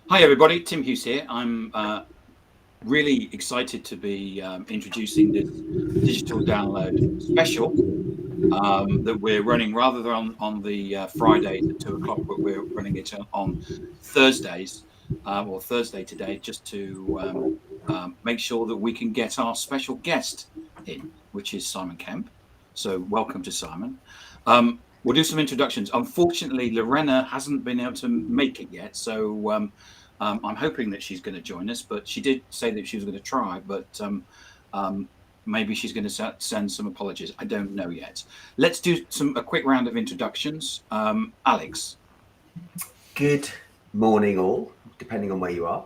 Hi, everybody. Tim Hughes here. I'm really excited to be introducing this digital download special that we're running rather than on the Fridays at 2 o'clock, but we're running it on Thursdays or Thursday today, just to make sure that we can get our special guest in, which is Simon Kemp. So welcome to Simon. We'll do some introductions. Unfortunately, Lorena hasn't been able to make it yet, so I'm hoping that she's going to join us, but she did say that she was going to try, but maybe she's going to send some apologies. I don't know yet. Let's do a quick round of introductions. Alex. Good morning, all, depending on where you are.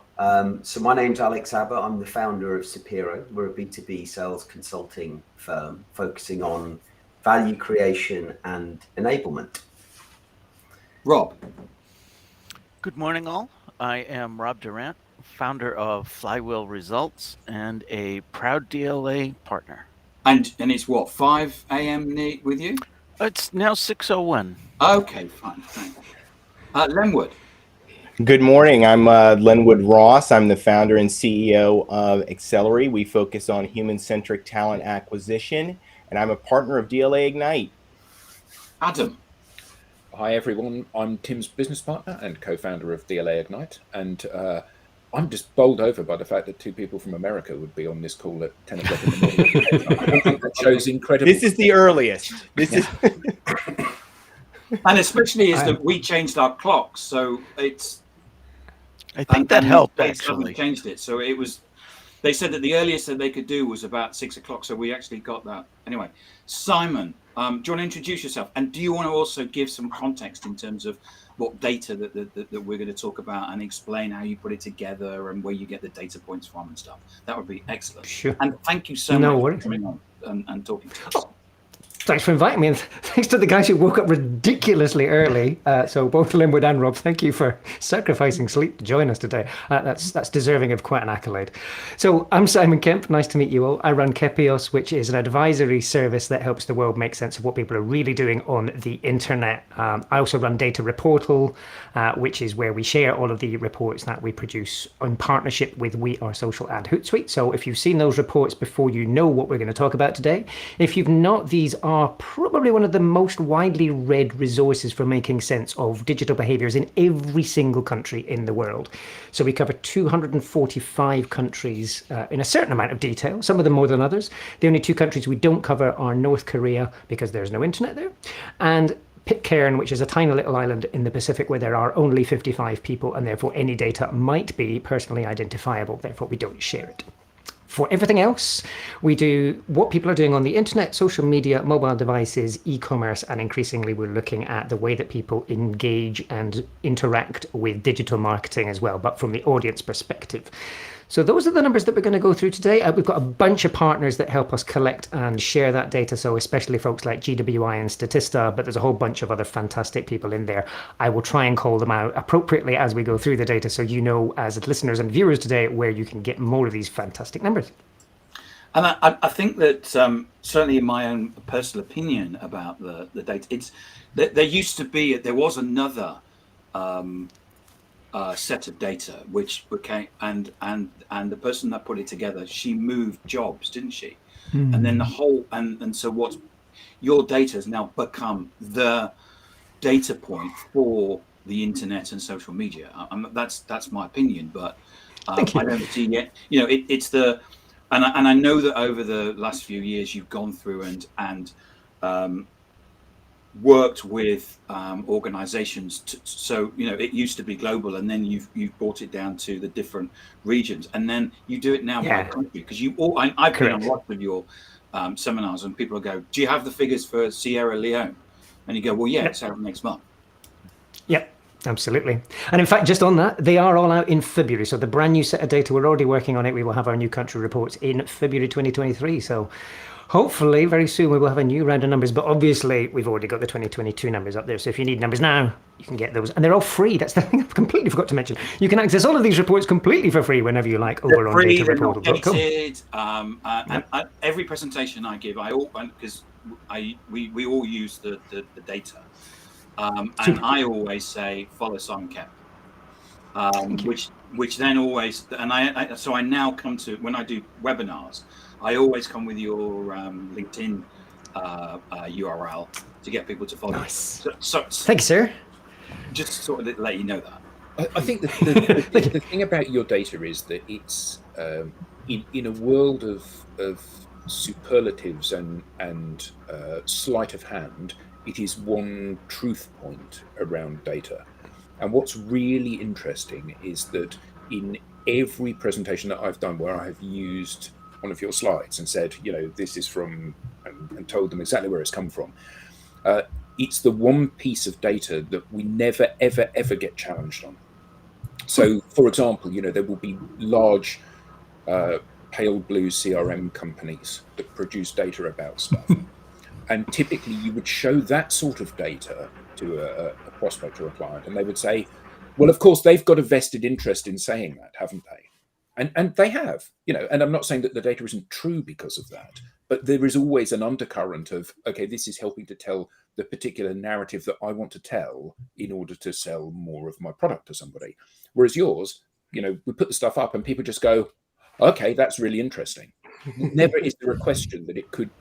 So my name's Alex Abbott. I'm the founder of Sapiro. We're a B2B sales consulting firm focusing on value creation and enablement. Rob. Good morning, all. I am Rob Durant, founder of Flywheel Results and a proud DLA partner. And it's what, 5 a.m. with you? It's now 6:01. Okay, fine. Thanks. Lenwood. Good morning. I'm Lenwood Ross. I'm the founder and CEO of Accelerate. We focus on human-centric talent acquisition, and I'm a partner of DLA Ignite. Adam. Hi, everyone. I'm Tim's business partner and co-founder of DLA Ignite, and I'm just bowled over by the fact that two people from America would be on this call at 10 o'clock in the morning. That shows incredible. This is the earliest. This is, And especially is that we changed our clocks, so it's. I think that helped, they actually. Changed it, so it was. They said that the earliest that they could do was about 6 o'clock, so we actually got that. Anyway, Simon, do you want to introduce yourself? And do you want to also give some context in terms of what data that we're going to talk about and explain how you put it together and where you get the data points from and stuff? That would be excellent. Sure. And thank you so much for coming on and talking to us. Thanks for inviting me, and thanks to the guys who woke up ridiculously early. So both Linwood and Rob, thank you for sacrificing sleep to join us today. That's deserving of quite an accolade. So I'm Simon Kemp. Nice to meet you all. I run Kepios, which is an advisory service that helps the world make sense of what people are really doing on the internet. I also run Data Reportal, which is where we share all of the reports that we produce in partnership with We Are Social and Hootsuite. So if you've seen those reports before, you know what we're going to talk about today. If you've not, these are probably one of the most widely read resources for making sense of digital behaviors in every single country in the world. So we cover 245 countries in a certain amount of detail, some of them more than others. The only two countries we don't cover are North Korea, because there's no internet there, and Pitcairn, which is a tiny little island in the Pacific where there are only 55 people, and therefore any data might be personally identifiable, therefore we don't share it. For everything else, we do what people are doing on the internet, social media, mobile devices, e-commerce, and increasingly we're looking at the way that people engage and interact with digital marketing as well, but from the audience perspective. So those are the numbers that we're going to go through today. We've got a bunch of partners that help us collect and share that data, so especially folks like GWI and Statista, but there's a whole bunch of other fantastic people in there. I will try and call them out appropriately as we go through the data, so you know, as listeners and viewers today, where you can get more of these fantastic numbers. And I think that certainly in my own personal opinion about the data, there was another set of data which became and the person that put it together, she moved jobs, didn't she? And then the whole and so what your data has now become the data point for the internet and social media. That's my opinion, but I don't see yet. You know, it's the and I know that over the last few years you've gone through and worked with organizations so you know it used to be global, and then you've brought it down to the different regions, and then you do it now by country, because I've been on lots of your seminars and people go, do you have the figures for Sierra Leone? And you go, well, yeah, it's out next month. Yep. Absolutely. And in fact, just on that, they are all out in February. So the brand new set of data, we're already working on it. We will have our new country reports in February 2023. So hopefully very soon we will have a new round of numbers. But obviously, we've already got the 2022 numbers up there. So if you need numbers now, you can get those. And they're all free. That's the thing I completely forgot to mention. You can access all of these reports completely for free whenever you like over on datareportal.com. And every presentation I give, because we all use the data. And I always say, follow Simon Kemp. which then always, and so I now come to, when I do webinars, I always come with your LinkedIn URL to get people to follow. Nice. So thank you, sir. Just sort of let you know that. I think the thing about your data is that it's in a world of superlatives and sleight of hand, it is one truth point around data. And what's really interesting is that in every presentation that I've done where I have used one of your slides and said, this is from, and told them exactly where it's come from, it's the one piece of data that we never, ever, ever get challenged on. So, for example, there will be large pale blue CRM companies that produce data about stuff. And typically you would show that sort of data to a prospect or a client, and they would say, well, of course, they've got a vested interest in saying that, haven't they? And they have, and I'm not saying that the data isn't true because of that, but there is always an undercurrent of, okay, this is helping to tell the particular narrative that I want to tell in order to sell more of my product to somebody. Whereas yours, we put the stuff up and people just go, okay, that's really interesting. Never is there a question that there could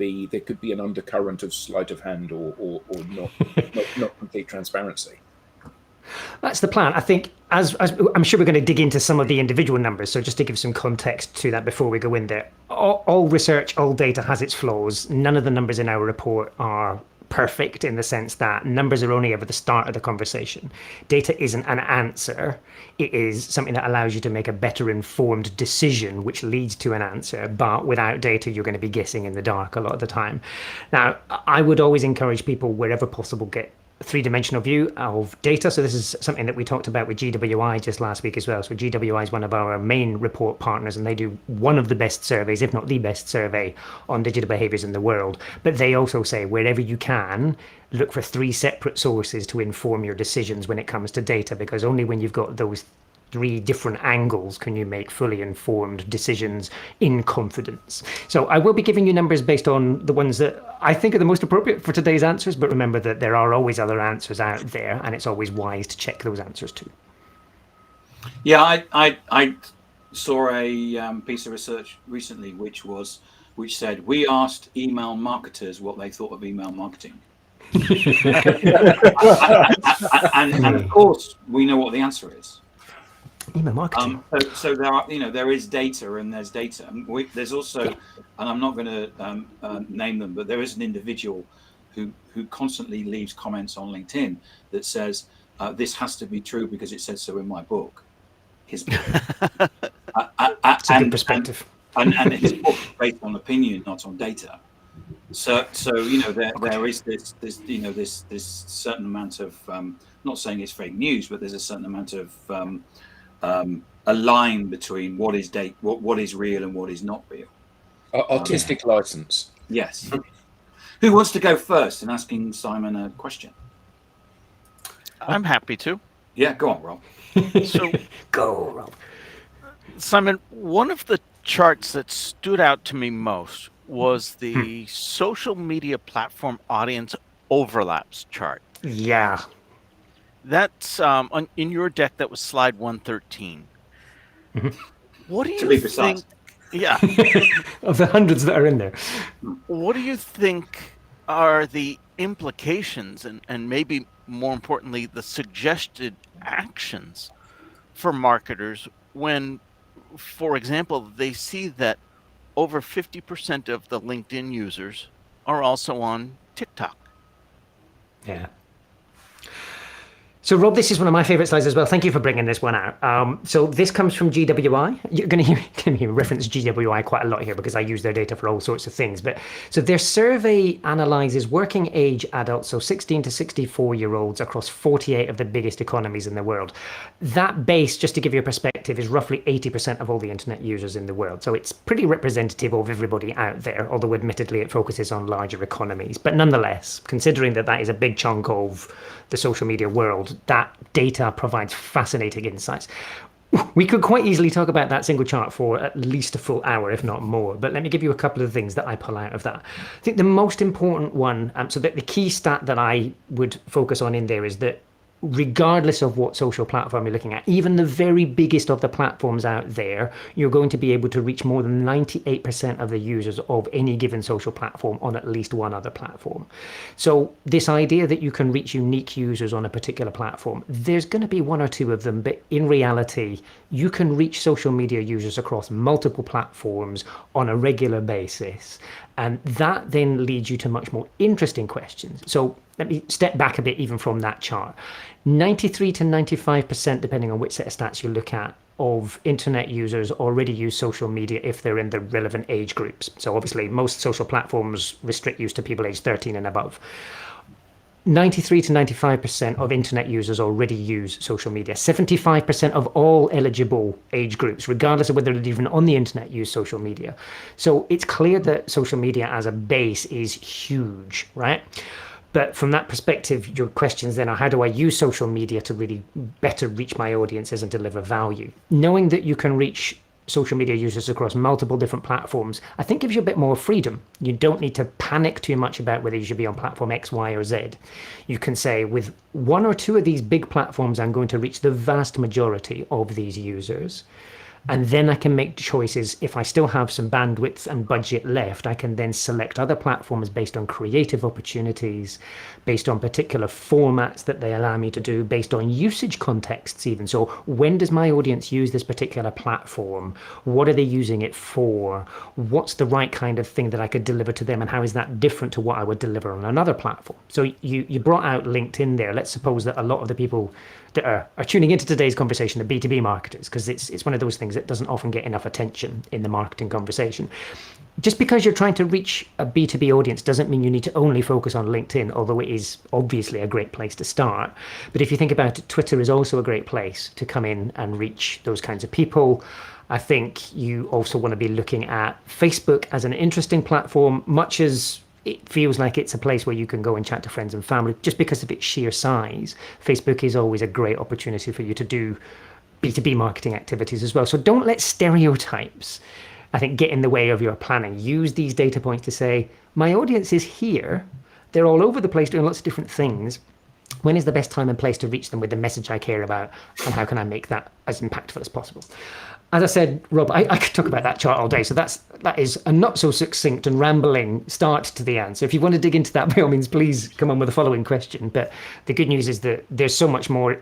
be an undercurrent of sleight of hand or not complete transparency. That's the plan. I think, as I'm sure we're going to dig into some of the individual numbers. So just to give some context to that before we go in there, all research, all data has its flaws. None of the numbers in our report are perfect in the sense that numbers are only ever the start of the conversation. Data isn't an answer. It is something that allows you to make a better informed decision, which leads to an answer. But without data, you're going to be guessing in the dark a lot of the time. Now, I would always encourage people, wherever possible, get a three-dimensional view of data. So this is something that we talked about with GWI just last week as well. So GWI is one of our main report partners, and they do one of the best surveys, if not the best survey on digital behaviors in the world. But they also say, wherever you can, look for 3 separate sources to inform your decisions when it comes to data, because only when you've got those 3 different angles can you make fully informed decisions in confidence. So I will be giving you numbers based on the ones that I think are the most appropriate for today's answers, but remember that there are always other answers out there, and it's always wise to check those answers too. Yeah, I saw a piece of research recently which said, we asked email marketers what they thought of email marketing. and of course we know what the answer is. Email marketing. So there is data, and there's data. There's also, and I'm not going to name them, but there is an individual who constantly leaves comments on LinkedIn that says, this has to be true because it says so in my book. His book. That's a good perspective. And his book is based on opinion, not on data. So there is this certain amount of, not saying it's fake news, but there's a certain amount of a line between what is what is real and what is not real. Artistic license. Yes. Who wants to go first in asking Simon a question? I'm happy to. Yeah, go on, Rob. So, go, Rob. Simon, one of the charts that stood out to me most was the social media platform audience overlaps chart. Yeah. That's in your deck. That was slide 113. What do you To be precise. think? Yeah. Of the hundreds that are in there. What do you think are the implications and maybe more importantly, the suggested actions for marketers when, for example, they see that over 50% of the LinkedIn users are also on TikTok? Yeah. So, Rob, this is one of my favorite slides as well. Thank you for bringing this one out. So this comes from GWI. You're going to hear me reference GWI quite a lot here because I use their data for all sorts of things. But so their survey analyzes working age adults, so 16 to 64-year-olds across 48 of the biggest economies in the world. That base, just to give you a perspective, is roughly 80% of all the internet users in the world. So it's pretty representative of everybody out there, although admittedly it focuses on larger economies. But nonetheless, considering that that is a big chunk of the social media world, that data provides fascinating insights. We could quite easily talk about that single chart for at least a full hour, if not more. But let me give you a couple of things that I pull out of that. I think the most important one, so that the key stat that I would focus on in there is that regardless of what social platform you're looking at, even the very biggest of the platforms out there, you're going to be able to reach more than 98% of the users of any given social platform on at least one other platform. So this idea that you can reach unique users on a particular platform, there's going to be one or two of them, but in reality, you can reach social media users across multiple platforms on a regular basis. And that then leads you to much more interesting questions. So let me step back a bit even from that chart. 93 to 95%, depending on which set of stats you look at, of internet users already use social media if they're in the relevant age groups. So obviously most social platforms restrict use to people aged 13 and above. 93 to 95% of internet users already use social media. 75% of all eligible age groups, regardless of whether they're even on the internet, use social media. So it's clear that social media as a base is huge, right? But from that perspective, your questions then are, how do I use social media to really better reach my audiences and deliver value? Knowing that you can reach social media users across multiple different platforms, I think gives you a bit more freedom. You don't need to panic too much about whether you should be on platform X, Y, or Z. You can say, with one or two of these big platforms, I'm going to reach the vast majority of these users. And then I can make choices. If I still have some bandwidth and budget left, I can then select other platforms based on creative opportunities, based on particular formats that they allow me to do, based on usage contexts even. So when does my audience use this particular platform? What are they using it for? What's the right kind of thing that I could deliver to them? And how is that different to what I would deliver on another platform? So you brought out LinkedIn there. Let's suppose that a lot of the people that are tuning into today's conversation are B2B marketers, because it's one of those things that doesn't often get enough attention in the marketing conversation. Just because you're trying to reach a B2B audience doesn't mean you need to only focus on LinkedIn, although it is obviously a great place to start. But if you think about it, Twitter is also a great place to come in and reach those kinds of people. I think you also want to be looking at Facebook as an interesting platform, much as it feels like it's a place where you can go and chat to friends and family. Just because of its sheer size, Facebook is always a great opportunity for you to do B2B marketing activities as well. So don't let stereotypes, I think, get in the way of your planning. Use these data points to say, my audience is here. They're all over the place doing lots of different things. When is the best time and place to reach them with the message I care about? And how can I make that as impactful as possible? As I said, Rob, I could talk about that chart all day. So that is a not so succinct and rambling start to the answer. If you want to dig into that, by all means, please come on with the following question. But the good news is that there's so much more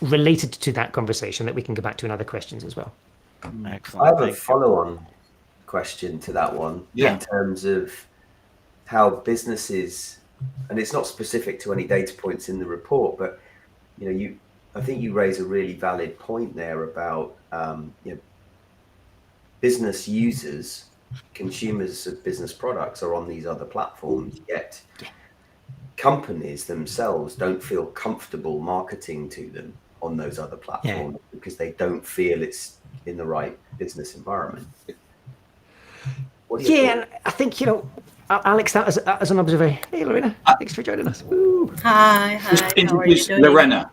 related to that conversation that we can go back to in other questions as well. Excellent. I have a follow-on question to that one in terms of how businesses, and it's not specific to any data points in the report, but I think you raise a really valid point there about business users, consumers of business products are on these other platforms, yet companies themselves don't feel comfortable marketing to them on those other platforms because they don't feel it's in the right business environment. And I think, Alex, that as an observer. Hey, Lorena, thanks for joining us. Woo. Hi. Just introduce Lorena.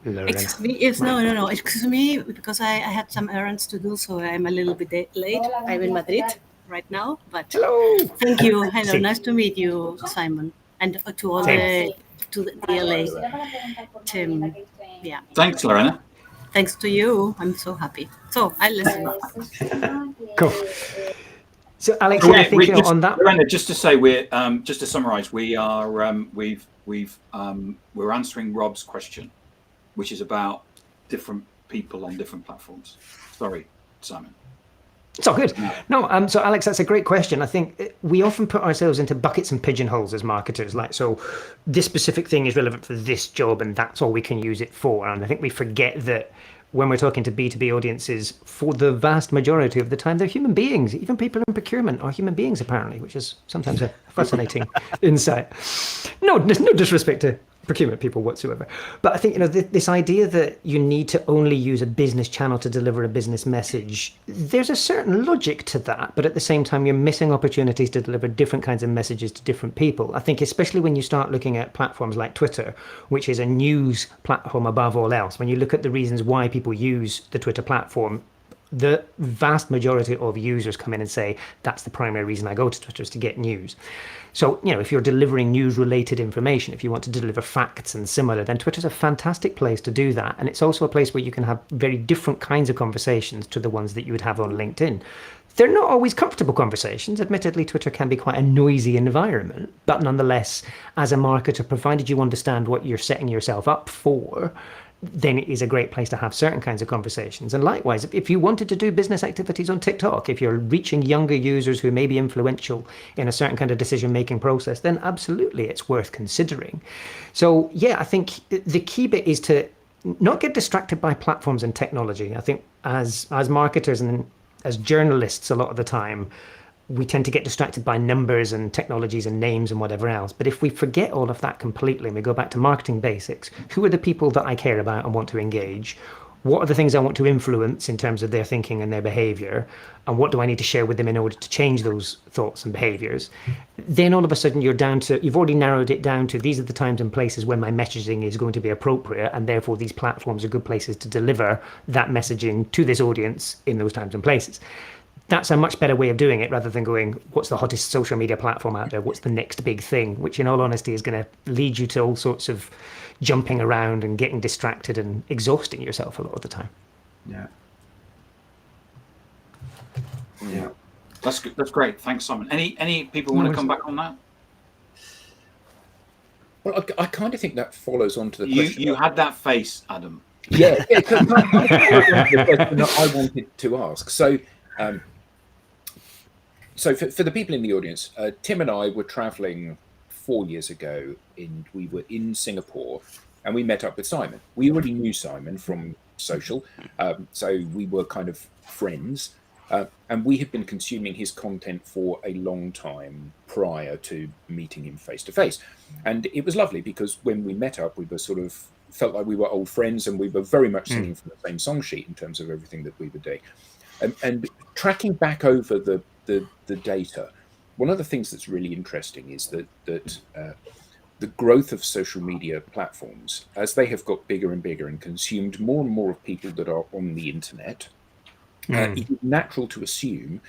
Excuse me. Yes, no. Excuse me, because I had some errands to do, so I'm a little bit late. I'm in Madrid right now, but hello. Thank you. Hello, nice to meet you, Simon, and to all the DLA team. Yeah. Thanks, Lorena. Thanks to you. I'm so happy. So I listen. Cool. So, Alex, I think on that. Lorena, just to say, just to summarise, we are we're answering Rob's question, which is about different people on different platforms. Sorry, Simon. It's all good. No, so Alex, that's a great question. I think we often put ourselves into buckets and pigeonholes as marketers. Like, so this specific thing is relevant for this job and that's all we can use it for. And I think we forget that when we're talking to B2B audiences, for the vast majority of the time, they're human beings. Even people in procurement are human beings, apparently, which is sometimes a fascinating insight. No disrespect to procurement people whatsoever. But I think, this idea that you need to only use a business channel to deliver a business message, there's a certain logic to that. But at the same time, you're missing opportunities to deliver different kinds of messages to different people. I think especially when you start looking at platforms like Twitter, which is a news platform above all else, when you look at the reasons why people use the Twitter platform, the vast majority of users come in and say, that's the primary reason I go to Twitter, is to get news. So, if you're delivering news-related information, if you want to deliver facts and similar, then Twitter's a fantastic place to do that. And it's also a place where you can have very different kinds of conversations to the ones that you would have on LinkedIn. They're not always comfortable conversations. Admittedly, Twitter can be quite a noisy environment, but nonetheless, as a marketer, provided you understand what you're setting yourself up for, then it is a great place to have certain kinds of conversations. And likewise, if you wanted to do business activities on TikTok, if you're reaching younger users who may be influential in a certain kind of decision-making process, then absolutely it's worth considering. So yeah, I think the key bit is to not get distracted by platforms and technology. I think as marketers and as journalists, a lot of the time, we tend to get distracted by numbers and technologies and names and whatever else. But if we forget all of that completely and we go back to marketing basics, who are the people that I care about and want to engage? What are the things I want to influence in terms of their thinking and their behavior? And what do I need to share with them in order to change those thoughts and behaviors? Then all of a sudden you've already narrowed it down to, these are the times and places when my messaging is going to be appropriate, and therefore these platforms are good places to deliver that messaging to this audience in those times and places. That's a much better way of doing it, rather than going, what's the hottest social media platform out there? What's the next big thing? Which in all honesty is going to lead you to all sorts of jumping around and getting distracted and exhausting yourself a lot of the time. Yeah. That's good. That's great. Thanks, Simon. Any people want to come back on that? Well, I kind of think that follows on to the question. You had that face, Adam. Yeah, the question that I wanted to ask. So for the people in the audience, Tim and I were traveling 4 years ago, and we were in Singapore, and we met up with Simon. We already knew Simon from social, so we were kind of friends, and we had been consuming his content for a long time prior to meeting him face to face. And it was lovely because when we met up, we were sort of felt like we were old friends, and we were very much singing from the same song sheet in terms of everything that we were doing. And tracking back over the data, one of the things that's really interesting is that the growth of social media platforms, as they have got bigger and bigger and consumed more and more of people that are on the internet, it is natural to assume,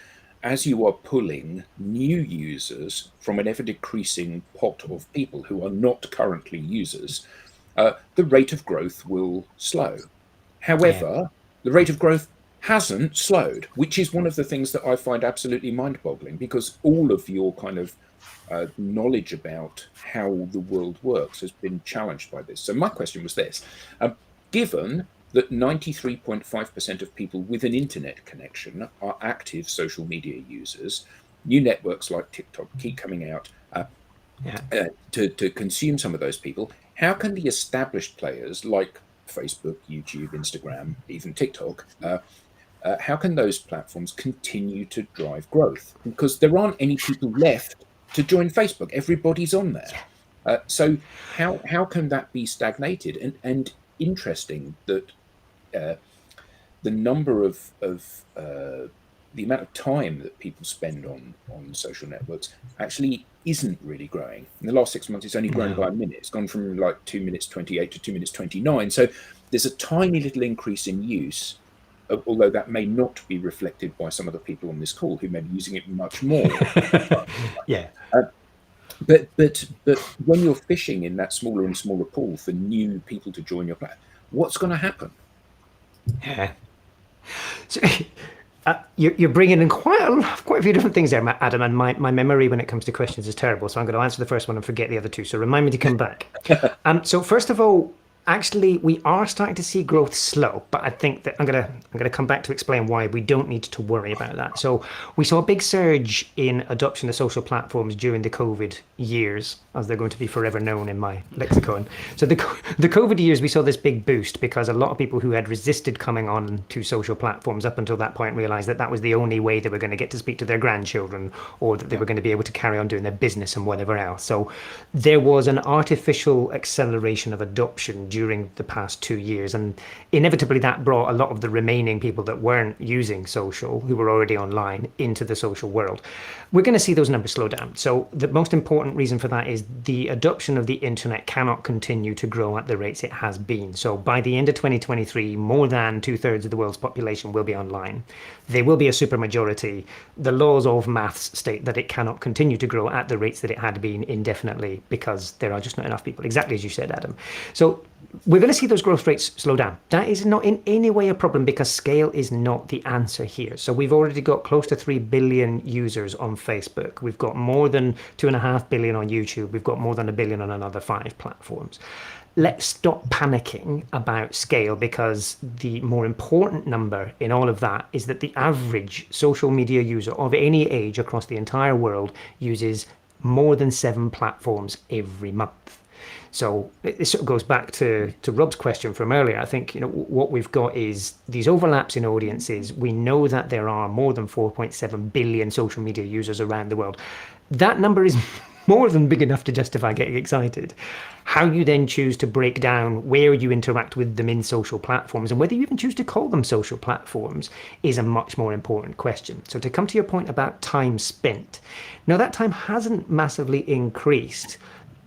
as you are pulling new users from an ever decreasing pot of people who are not currently users, the rate of growth will slow. However, the rate of growth hasn't slowed, which is one of the things that I find absolutely mind-boggling, because all of your kind of knowledge about how the world works has been challenged by this. So my question was this: given that 93.5% of people with an internet connection are active social media users, new networks like TikTok keep coming out to consume some of those people, how can the established players like Facebook, YouTube, Instagram, even TikTok, how can those platforms continue to drive growth? Because there aren't any people left to join Facebook. Everybody's on there. So how can that be stagnated? And interesting that the number of the amount of time that people spend on social networks actually isn't really growing. In the last 6 months, it's only grown by a minute. It's gone from like 2 minutes 28 to 2 minutes 29. So there's a tiny little increase in use, although that may not be reflected by some of the people on this call who may be using it much more. But when you're fishing in that smaller and smaller pool for new people to join your platform, what's going to happen? So, you're bringing in quite a few different things there, Adam, and my memory when it comes to questions is terrible, so I'm going to answer the first one and forget the other two, so remind me to come back. So first of all, actually, we are starting to see growth slow, but I think that I'm gonna come back to explain why we don't need to worry about that. So we saw a big surge in adoption of social platforms during the COVID years, as they're going to be forever known in my lexicon. So the COVID years, we saw this big boost because a lot of people who had resisted coming on to social platforms up until that point realized that that was the only way they were going to get to speak to their grandchildren, or that they were going to be able to carry on doing their business and whatever else. So there was an artificial acceleration of adoption during the past 2 years. And inevitably that brought a lot of the remaining people that weren't using social, who were already online, into the social world. We're going to see those numbers slow down. So the most important reason for that is the adoption of the internet cannot continue to grow at the rates it has been. So by the end of 2023, more than 2/3 of the world's population will be online. They will be a supermajority. The laws of maths state that it cannot continue to grow at the rates that it had been indefinitely because there are just not enough people, exactly as you said, Adam. So we're going to see those growth rates slow down. That is not in any way a problem because scale is not the answer here. So we've already got close to 3 billion users on Facebook. We've got more than 2.5 billion on YouTube. We've got more than 1 billion on another 5 platforms. Let's stop panicking about scale because the more important number in all of that is that the average social media user of any age across the entire world uses more than 7 platforms every month. So it sort of goes back to Rob's question from earlier. I think what we've got is these overlaps in audiences. We know that there are more than 4.7 billion social media users around the world. That number is more than big enough to justify getting excited. How you then choose to break down where you interact with them in social platforms and whether you even choose to call them social platforms is a much more important question. So to come to your point about time spent, now that time hasn't massively increased.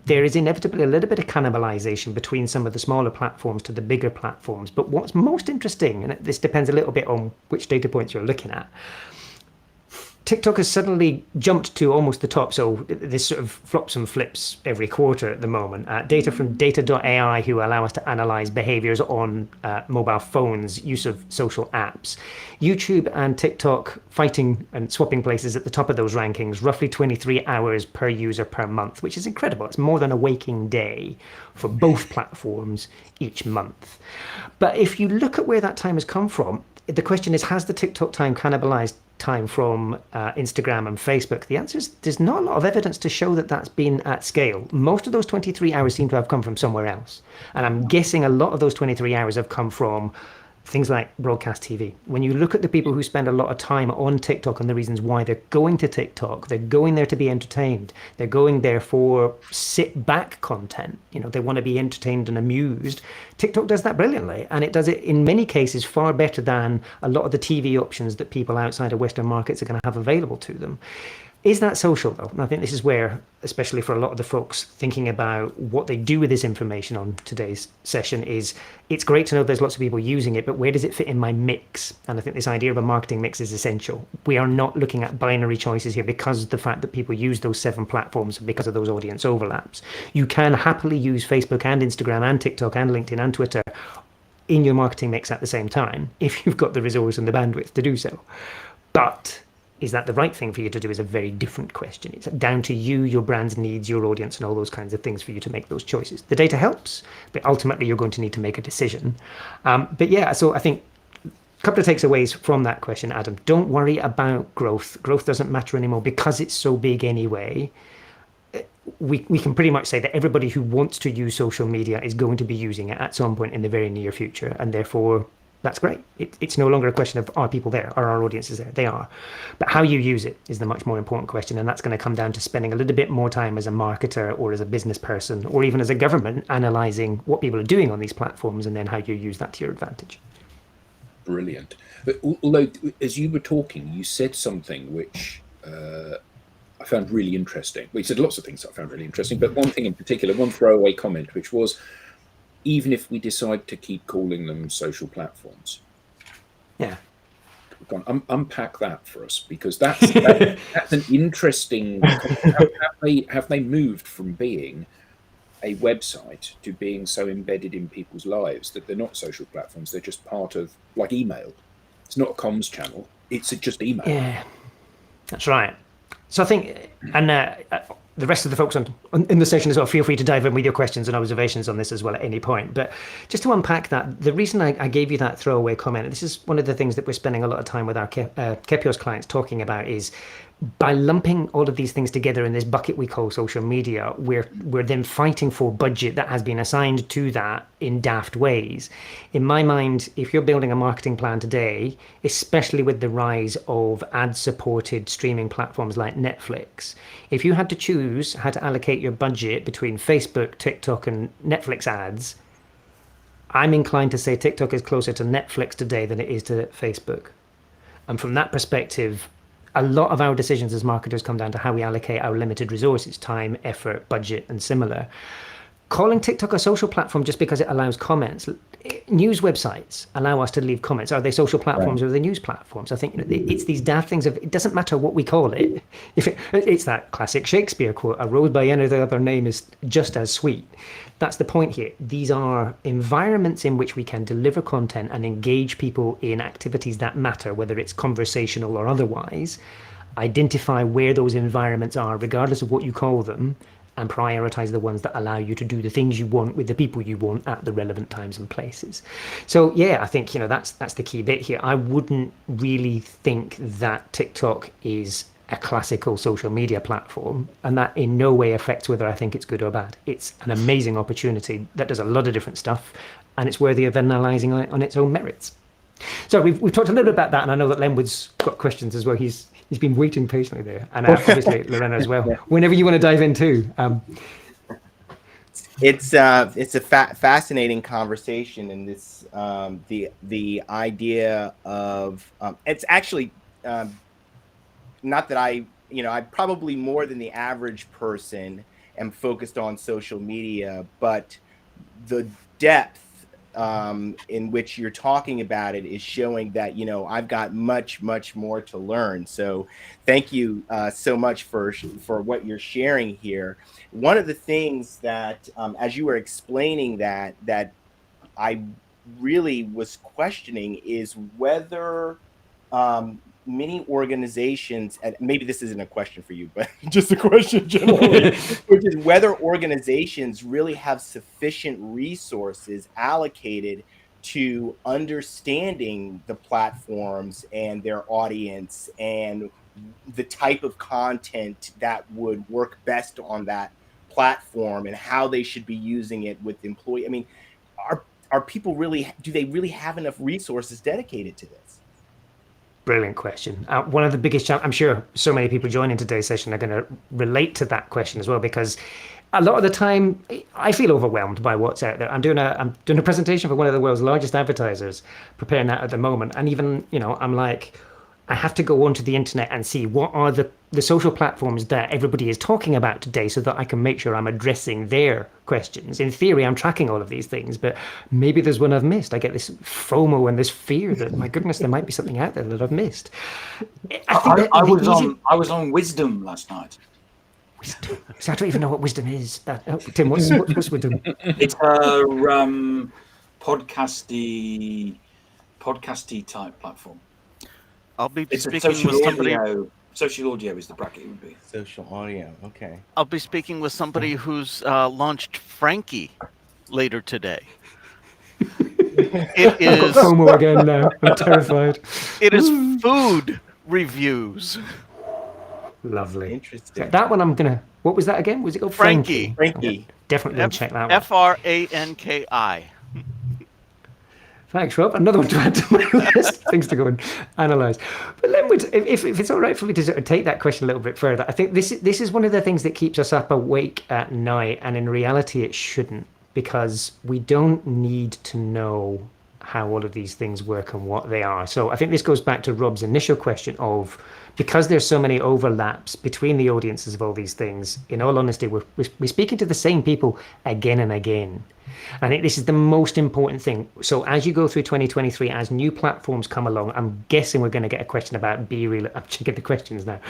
There is inevitably a little bit of cannibalization between some of the smaller platforms to the bigger platforms. But what's most interesting, and this depends a little bit on which data points you're looking at, TikTok has suddenly jumped to almost the top. So this sort of flops and flips every quarter at the moment. Data from data.ai, who allow us to analyze behaviors on mobile phones, use of social apps. YouTube and TikTok fighting and swapping places at the top of those rankings, roughly 23 hours per user per month, which is incredible. It's more than a waking day for both platforms each month. But if you look at where that time has come from, the question is, has the TikTok time cannibalized time from Instagram and Facebook? The answer is there's not a lot of evidence to show that that's been at scale. Most of those 23 hours seem to have come from somewhere else. And I'm guessing a lot of those 23 hours have come from things like broadcast TV. When you look at the people who spend a lot of time on TikTok and the reasons why they're going to TikTok, they're going there to be entertained. They're going there for sit back content. They want to be entertained and amused. TikTok does that brilliantly. And it does it in many cases far better than a lot of the TV options that people outside of Western markets are going to have available to them. Is that social though? And I think this is where, especially for a lot of the folks thinking about what they do with this information on today's session, is it's great to know there's lots of people using it, but where does it fit in my mix? And I think this idea of a marketing mix is essential. We are not looking at binary choices here because of the fact that people use those 7 platforms because of those audience overlaps. You can happily use Facebook and Instagram and TikTok and LinkedIn and Twitter in your marketing mix at the same time if you've got the resource and the bandwidth to do so. But is that the right thing for you to do is a very different question. It's down to you, your brand's needs, your audience, and all those kinds of things for you to make those choices. The data helps, but ultimately you're going to need to make a decision. But yeah, so I think a couple of takeaways from that question, Adam. Don't worry about growth. Growth doesn't matter anymore because it's so big anyway. We can pretty much say that everybody who wants to use social media is going to be using it at some point in the very near future, and therefore that's great. It's no longer a question of are people there, are our audiences there? They are. But how you use it is the much more important question. And that's going to come down to spending a little bit more time as a marketer or as a business person or even as a government analyzing what people are doing on these platforms and then how you use that to your advantage. Brilliant. But although as you were talking, you said something which I found really interesting. Well, you said lots of things that I found really interesting, but one thing in particular, one throwaway comment, which was, even if we decide to keep calling them social platforms. Yeah. Go on, unpack that for us, because that's an interesting. Have they moved from being a website to being so embedded in people's lives that they're not social platforms? They're just part of, like email. It's not a comms channel. It's just email. Yeah, that's right. So I think, and the rest of the folks in the session as well, feel free to dive in with your questions and observations on this as well at any point. But just to unpack that, the reason I gave you that throwaway comment, this is one of the things that we're spending a lot of time with our Kepios clients talking about, is by lumping all of these things together in this bucket we call social media, we're then fighting for budget that has been assigned to that in daft ways. In my mind, if you're building a marketing plan today, especially with the rise of ad-supported streaming platforms like Netflix, if you had to choose how to allocate your budget between Facebook, TikTok, and Netflix ads, I'm inclined to say TikTok is closer to Netflix today than it is to Facebook. And from that perspective, a lot of our decisions as marketers come down to how we allocate our limited resources, time, effort, budget, and similar. Calling TikTok a social platform just because it allows comments. News websites allow us to leave comments. Are they social platforms or are they news platforms? I think it's these daft things of, it doesn't matter what we call it. It's that classic Shakespeare quote, a rose by any other name is just as sweet. That's the point here. These are environments in which we can deliver content and engage people in activities that matter, whether it's conversational or otherwise. Identify where those environments are, regardless of what you call them, and prioritize the ones that allow you to do the things you want with the people you want at the relevant times and places. So yeah, I think that's the key bit here. I wouldn't really think that TikTok is a classical social media platform, and that in no way affects whether I think it's good or bad. It's an amazing opportunity that does a lot of different stuff, and it's worthy of analysing on its own merits. So we've talked a little bit about that, and I know that Lenwood's got questions as well. He's been waiting patiently there, and obviously Lorena as well. Whenever you want to dive in too. It's a fascinating conversation, and this the idea of it's actually not that I probably more than the average person am focused on social media, but the depth in which you're talking about it is showing that I've got much more to learn. So thank you so much for what you're sharing here. One of the things that as you were explaining that I really was questioning is whether many organizations, and maybe this isn't a question for you, but just a question generally, which is whether organizations really have sufficient resources allocated to understanding the platforms and their audience and the type of content that would work best on that platform and how they should be using it with employees. I mean, are people really, do they really have enough resources dedicated to this? Brilliant question. One of the biggest challenges, I'm sure so many people joining today's session are going to relate to that question as well, because a lot of the time I feel overwhelmed by what's out there. I'm doing a presentation for one of the world's largest advertisers, preparing that at the moment. And even, I'm like, I have to go onto the internet and see what are the social platforms that everybody is talking about today so that I can make sure I'm addressing their questions. In theory, I'm tracking all of these things, but maybe there's one I've missed. I get this FOMO and this fear that, my goodness, there might be something out there that I've missed. I was on Wisdom last night. Wisdom. So I don't even know what Wisdom is. Tim, what's Wisdom? It's a podcasty type platform. I'll be It's speaking social with somebody. audio. Social audio is the bracket it would be. Social audio, okay. I'll be speaking with somebody who's launched Frankie later today. It is FOMO again now. I'm terrified. It is food reviews. Lovely. Interesting. That one I'm gonna. What was that again? Was it called Frankie? Frankie. Definitely gonna check that one. Franki. Thanks, Rob. Another one to add to my list. Things to go and analyse. But Lenwood, if it's all right for me to sort of take that question a little bit further, I think this is one of the things that keeps us up awake at night, and in reality it shouldn't, because we don't need to know how all of these things work and what they are. So I think this goes back to Rob's initial question of, because there's so many overlaps between the audiences of all these things, in all honesty, we're speaking to the same people again and again. I think this is the most important thing. So as you go through 2023, as new platforms come along, I'm guessing we're going to get a question about BeReal. I'm checking the questions now.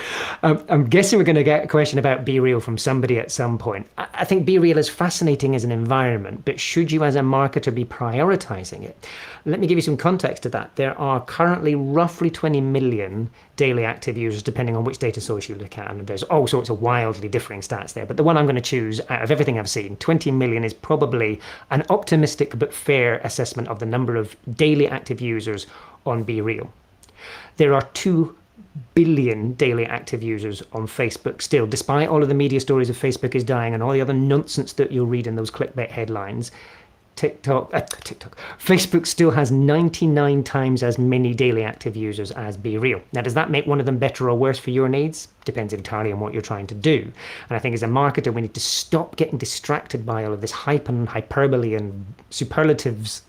I'm guessing we're going to get a question about BeReal from somebody at some point. I think BeReal is fascinating as an environment, but should you as a marketer be prioritizing it? Let me give you some context to that. There are currently roughly 20 million daily active users, depending on which data source you look at. And there's all sorts of wildly differing stats there. But the one I'm going to choose out of everything I've seen, 20 million is probably an optimistic but fair assessment of the number of daily active users on BeReal. There are 2 billion daily active users on Facebook still, despite all of the media stories of Facebook is dying and all the other nonsense that you'll read in those clickbait headlines. Facebook still has 99 times as many daily active users as Be Real. Now, does that make one of them better or worse for your needs? Depends entirely on what you're trying to do. And I think as a marketer, we need to stop getting distracted by all of this hype and hyperbole and superlatives,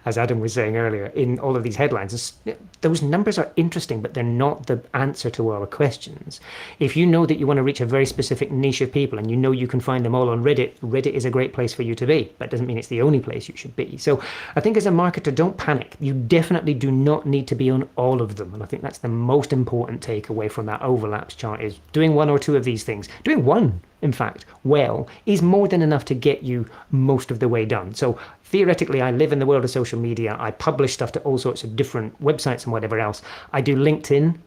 as Adam was saying earlier, in all of these headlines. Those numbers are interesting, but they're not the answer to our questions. If you know that you want to reach a very specific niche of people and you know you can find them all on Reddit, Reddit is a great place for you to be. That doesn't mean it's the only place you should be. So I think as a marketer, don't panic. You definitely do not need to be on all of them. And I think that's the most important takeaway from that overlaps chart, is doing one or two of these things. Doing one, in fact, well, is more than enough to get you most of the way done. So theoretically, I live in the world of social media. I publish stuff to all sorts of different websites and whatever else. I do LinkedIn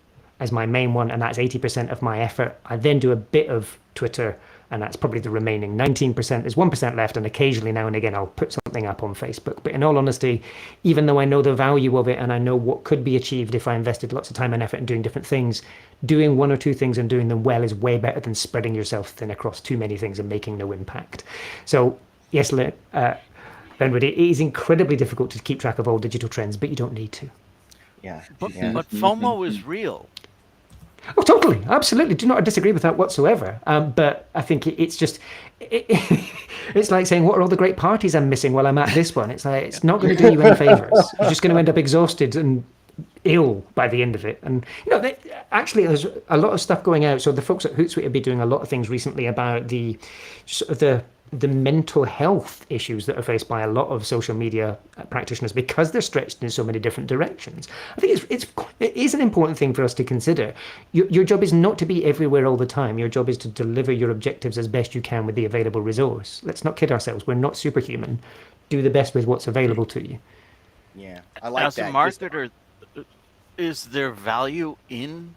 as my main one, and that's 80% of my effort. I then do a bit of Twitter, and that's probably the remaining 19%. There's 1% left, and occasionally now and again I'll put something up on Facebook. But in all honesty, even though I know the value of it and I know what could be achieved if I invested lots of time and effort in doing different things, doing one or two things and doing them well is way better than spreading yourself thin across too many things and making no impact. So yes, Benwood, it is incredibly difficult to keep track of all digital trends, but you don't need to. Yeah. But FOMO is real. Oh, totally. Absolutely. Do not disagree with that whatsoever. But I think it's just, it's like saying, what are all the great parties I'm missing while I'm at this one? It's like, it's not going to do you any favors. You're just going to end up exhausted and ill by the end of it. And, actually, there's a lot of stuff going out. So the folks at Hootsuite have been doing a lot of things recently about the mental health issues that are faced by a lot of social media practitioners because they're stretched in so many different directions. I think it is an important thing for us to consider. Your job is not to be everywhere all the time. Your job is to deliver your objectives as best you can with the available resource. Let's not kid ourselves. We're not superhuman. Do the best with what's available to you. Yeah, I like As that. a marketer, is there value in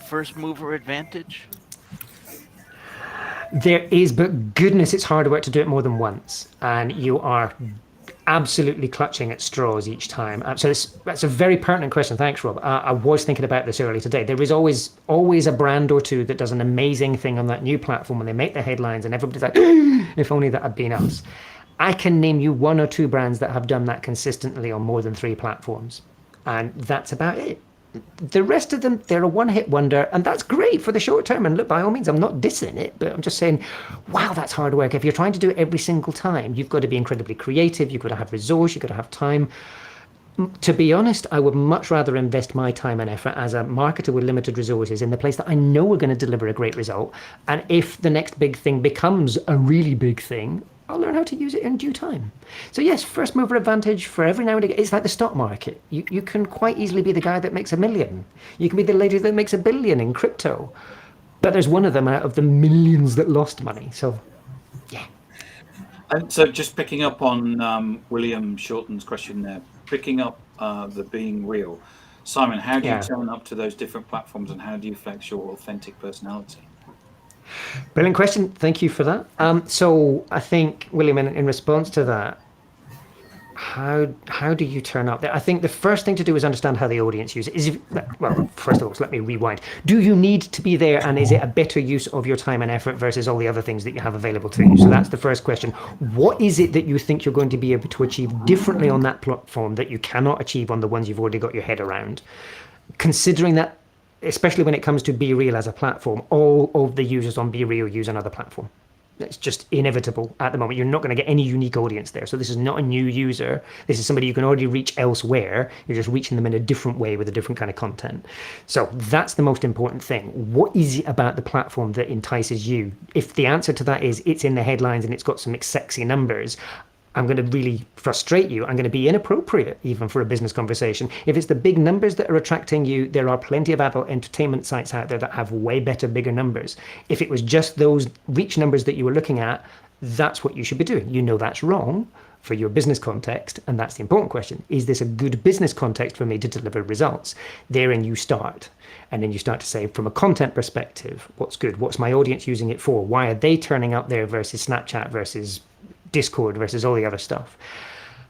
first mover advantage? There is, but goodness, it's harder work to do it more than once. And you are absolutely clutching at straws each time. So that's a very pertinent question. Thanks, Rob. I was thinking about this earlier today. There is always a brand or two that does an amazing thing on that new platform and they make the headlines and everybody's like, if only that had been us. I can name you one or two brands that have done that consistently on more than 3 platforms. And that's about it. The rest of them, they're a one-hit wonder, and that's great for the short term. And look, by all means, I'm not dissing it, but I'm just saying, wow, that's hard work. If you're trying to do it every single time, you've got to be incredibly creative. You've got to have resource. You've got to have time. To be honest, I would much rather invest my time and effort as a marketer with limited resources in the place that I know we're going to deliver a great result. And if the next big thing becomes a really big thing, I'll learn how to use it in due time. So yes, first mover advantage for every now and again. It's like the stock market. You can quite easily be the guy that makes $1 million. You can be the lady that makes $1 billion in crypto. But there's one of them out of the millions that lost money. So yeah. And so just picking up on William Shorten's question there, picking up the being real. Simon, how do you turn up to those different platforms and how do you flex your authentic personality? Brilliant question. Thank you for that. So I think, William, in response to that, how do you turn up there? I think the first thing to do is understand how the audience uses it. Well, first of all, let me rewind. Do you need to be there, and is it a better use of your time and effort versus all the other things that you have available to you? So that's the first question. What is it that you think you're going to be able to achieve differently on that platform that you cannot achieve on the ones you've already got your head around? Considering that, especially when it comes to Be Real as a platform, all of the users on Be Real use another platform. It's just inevitable at the moment. You're not going to get any unique audience there. So this is not a new user. This is somebody you can already reach elsewhere. You're just reaching them in a different way with a different kind of content. So that's the most important thing. What is it about the platform that entices you? If the answer to that is it's in the headlines and it's got some sexy numbers, I'm going to really frustrate you. I'm going to be inappropriate even for a business conversation. If it's the big numbers that are attracting you, there are plenty of adult entertainment sites out there that have way better, bigger numbers. If it was just those reach numbers that you were looking at, that's what you should be doing. You know that's wrong for your business context, and that's the important question. Is this a good business context for me to deliver results? Therein you start. And then you start to say, from a content perspective, what's good? What's my audience using it for? Why are they turning up there versus Snapchat versus Discord versus all the other stuff?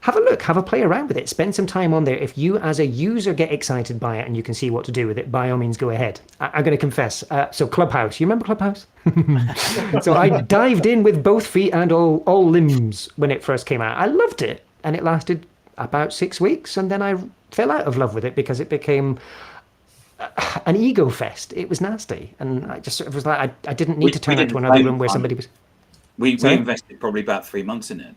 Have a look, have a play around with it, spend some time on there. If you as a user get excited by it and you can see what to do with it, by all means go ahead. I'm going to confess, so Clubhouse, you remember Clubhouse? So I dived in with both feet and all limbs when it first came out. I loved it. and it lasted about 6 weeks, and then I fell out of love with it because it became an ego fest. It was nasty, and I just sort of was like, I didn't need to turn out to another room where somebody was. We invested probably about 3 months in it,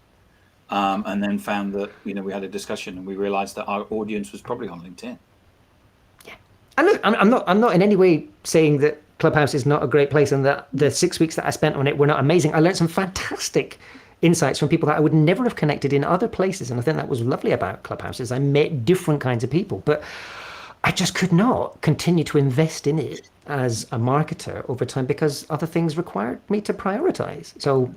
and then found that we had a discussion and we realised that our audience was probably on LinkedIn. Yeah, and look, I'm not in any way saying that Clubhouse is not a great place and that the 6 weeks that I spent on it were not amazing. I learned some fantastic insights from people that I would never have connected in other places, and I think that was lovely about Clubhouse is I met different kinds of people, but I just could not continue to invest in it as a marketer over time because other things required me to prioritize. So,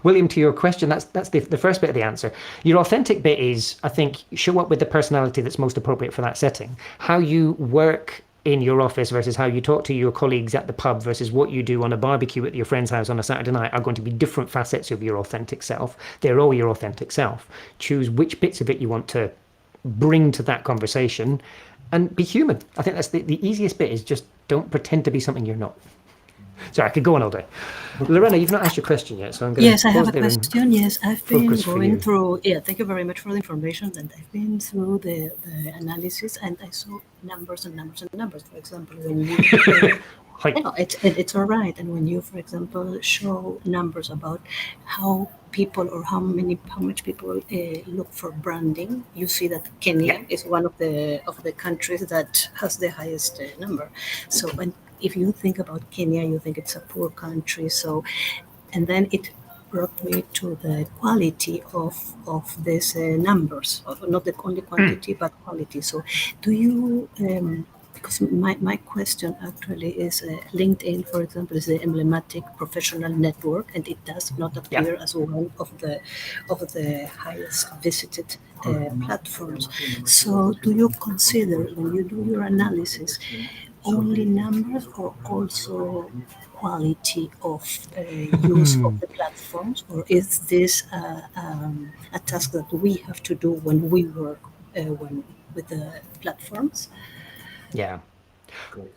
William, to your question, that's the first bit of the answer. Your authentic bit is, I think, show up with the personality that's most appropriate for that setting. How you work in your office versus how you talk to your colleagues at the pub versus what you do on a barbecue at your friend's house on a Saturday night are going to be different facets of your authentic self. They're all your authentic self. Choose which bits of it you want to bring to that conversation and be human. I think that's the easiest bit is just don't pretend to be something you're not. Sorry, I could go on all day. Lorena, you've not asked your question yet, so I'm going to Yes, I have a question. Yes, I've been going through. Yeah, thank you very much for the information. And I've been through the analysis, and I saw numbers and numbers and numbers. For example, when you, it's all right. And when you, for example, show numbers about how people or how much people look for branding, you see that Kenya is one of the countries that has the highest number. So if you think about Kenya, you think it's a poor country. So, and then it brought me to the quality of these numbers, of not the only quantity but quality. So, do you? Because my question actually is LinkedIn, for example, is the emblematic professional network, and it does not appear as one of the highest visited platforms. So, do you consider when you do your analysis only numbers or also quality of use of the platforms, or is this a task that we have to do when we work with the platforms? Yeah.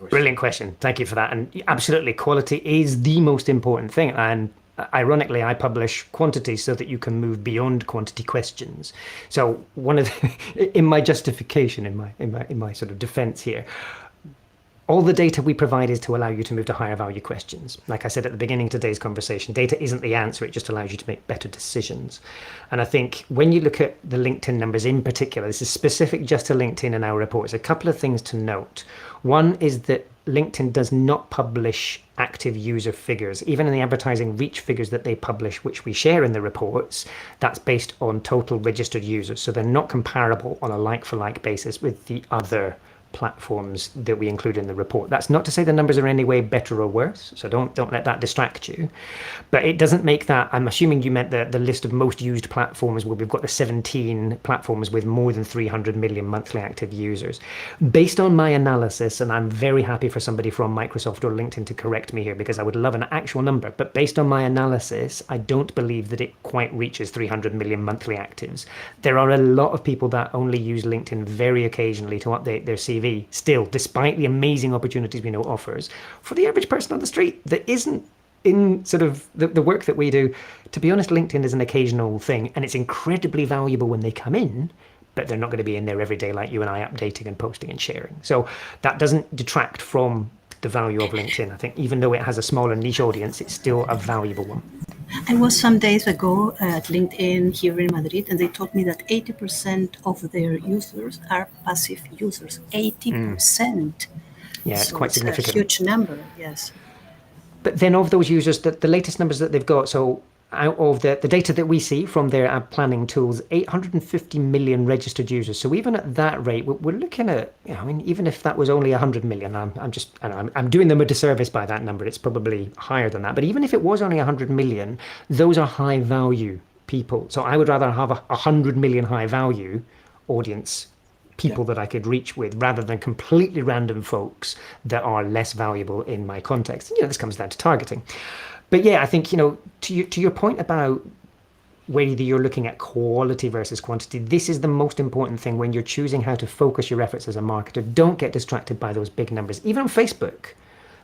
Brilliant question. Thank you for that. And absolutely, quality is the most important thing. And ironically, I publish quantity so that you can move beyond quantity questions. So one of in my justification, in my sort of defense here, all the data we provide is to allow you to move to higher value questions. Like I said at the beginning of today's conversation, data isn't the answer, it just allows you to make better decisions. And I think when you look at the LinkedIn numbers in particular, this is specific just to LinkedIn in our reports, a couple of things to note. One is that LinkedIn does not publish active user figures. Even in the advertising reach figures that they publish, which we share in the reports, that's based on total registered users. So they're not comparable on a like-for-like basis with the other platforms that we include in the report. That's not to say the numbers are in any way better or worse, so don't let that distract you. But it doesn't make that, I'm assuming you meant the list of most used platforms where we've got the 17 platforms with more than 300 million monthly active users. Based on my analysis, and I'm very happy for somebody from Microsoft or LinkedIn to correct me here because I would love an actual number, but based on my analysis, I don't believe that it quite reaches 300 million monthly actives. There are a lot of people that only use LinkedIn very occasionally to update their CV still, despite the amazing opportunities we know it offers. For the average person on the street that isn't in sort of the work that we do, to be honest, LinkedIn is an occasional thing, and it's incredibly valuable when they come in, but they're not going to be in there every day like you and I, updating and posting and sharing. So that doesn't detract from the value of LinkedIn. I think even though it has a smaller niche audience, it's still a valuable one. I was some days ago at LinkedIn here in Madrid, and they told me that 80% of their users are passive users. 80%. Yeah, it's quite significant. A huge number, yes. But then of those users, the latest numbers that they've got, so out of the data that we see from their ad planning tools, 850 million registered users. So even at that rate, we're looking at, I mean, even if that was only 100 million, I'm doing them a disservice by that number. It's probably higher than that. But even if it was only 100 million, those are high value people. So I would rather have 100 million high value audience people that I could reach with rather than completely random folks that are less valuable in my context. This comes down to targeting. But yeah, I think, to your point about whether you're looking at quality versus quantity, this is the most important thing when you're choosing how to focus your efforts as a marketer. Don't get distracted by those big numbers. Even on Facebook,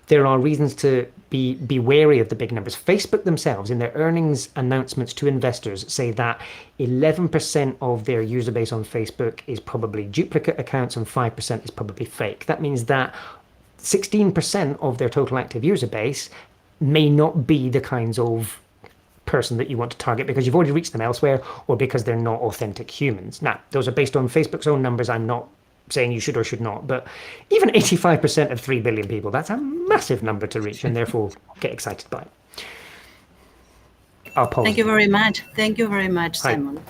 there are reasons to be wary of the big numbers. Facebook themselves, in their earnings announcements to investors, say that 11% of their user base on Facebook is probably duplicate accounts and 5% is probably fake. That means that 16% of their total active user base may not be the kinds of person that you want to target because you've already reached them elsewhere, or because they're not authentic humans. Now, those are based on Facebook's own numbers. I'm not saying you should or should not, but even 85% of 3 billion people, that's a massive number to reach, and therefore get excited by it. I'll pause. Thank you very much. Thank you very much, Hi. Simon.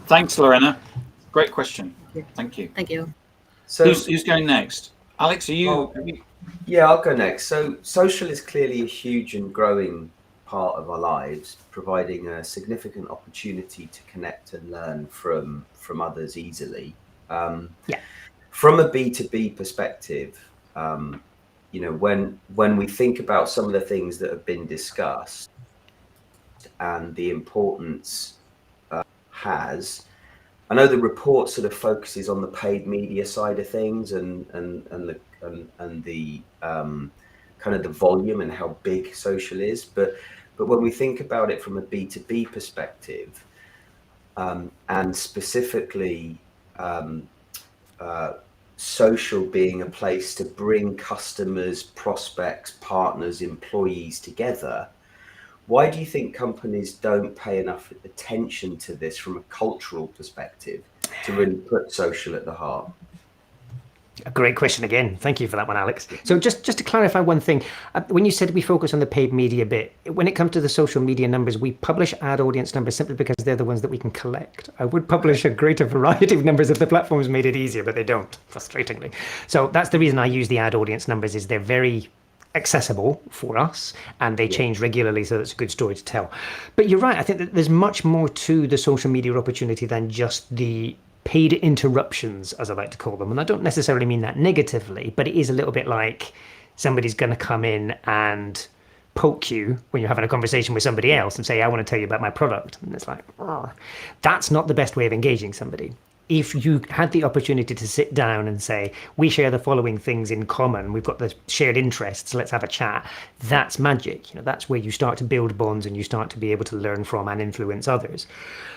Thanks, Lorena. Great question. Thank you. Thank you. So Who's going next? Alex, are you? yeah, I'll go next. So social is clearly a huge and growing part of our lives, providing a significant opportunity to connect and learn from others easily. From a B2B perspective, you know, when we think about some of the things that have been discussed and the importance has, I know the report sort of focuses on the paid media side of things and the kind of the volume and how big social is, but when we think about it from a B2B perspective, and specifically social being a place to bring customers, prospects, partners, employees together, why do you think companies don't pay enough attention to this from a cultural perspective to really put social at the heart? A great question again. Thank you for that one, Alex. So just to clarify one thing, when you said we focus on the paid media bit, when it comes to the social media numbers, we publish ad audience numbers simply because they're the ones that we can collect. I would publish a greater variety of numbers if the platforms made it easier, but they don't, frustratingly. So that's the reason I use the ad audience numbers, is they're very accessible for us and they change regularly, so that's a good story to tell. But you're right, I think that there's much more to the social media opportunity than just the paid interruptions, as I like to call them. And I don't necessarily mean that negatively, but it is a little bit like somebody's going to come in and poke you when you're having a conversation with somebody else and say, I want to tell you about my product. And it's like, oh, that's not the best way of engaging somebody. If you had the opportunity to sit down and say, we share the following things in common, we've got the shared interests, let's have a chat, that's magic. You know, that's where you start to build bonds and you start to be able to learn from and influence others.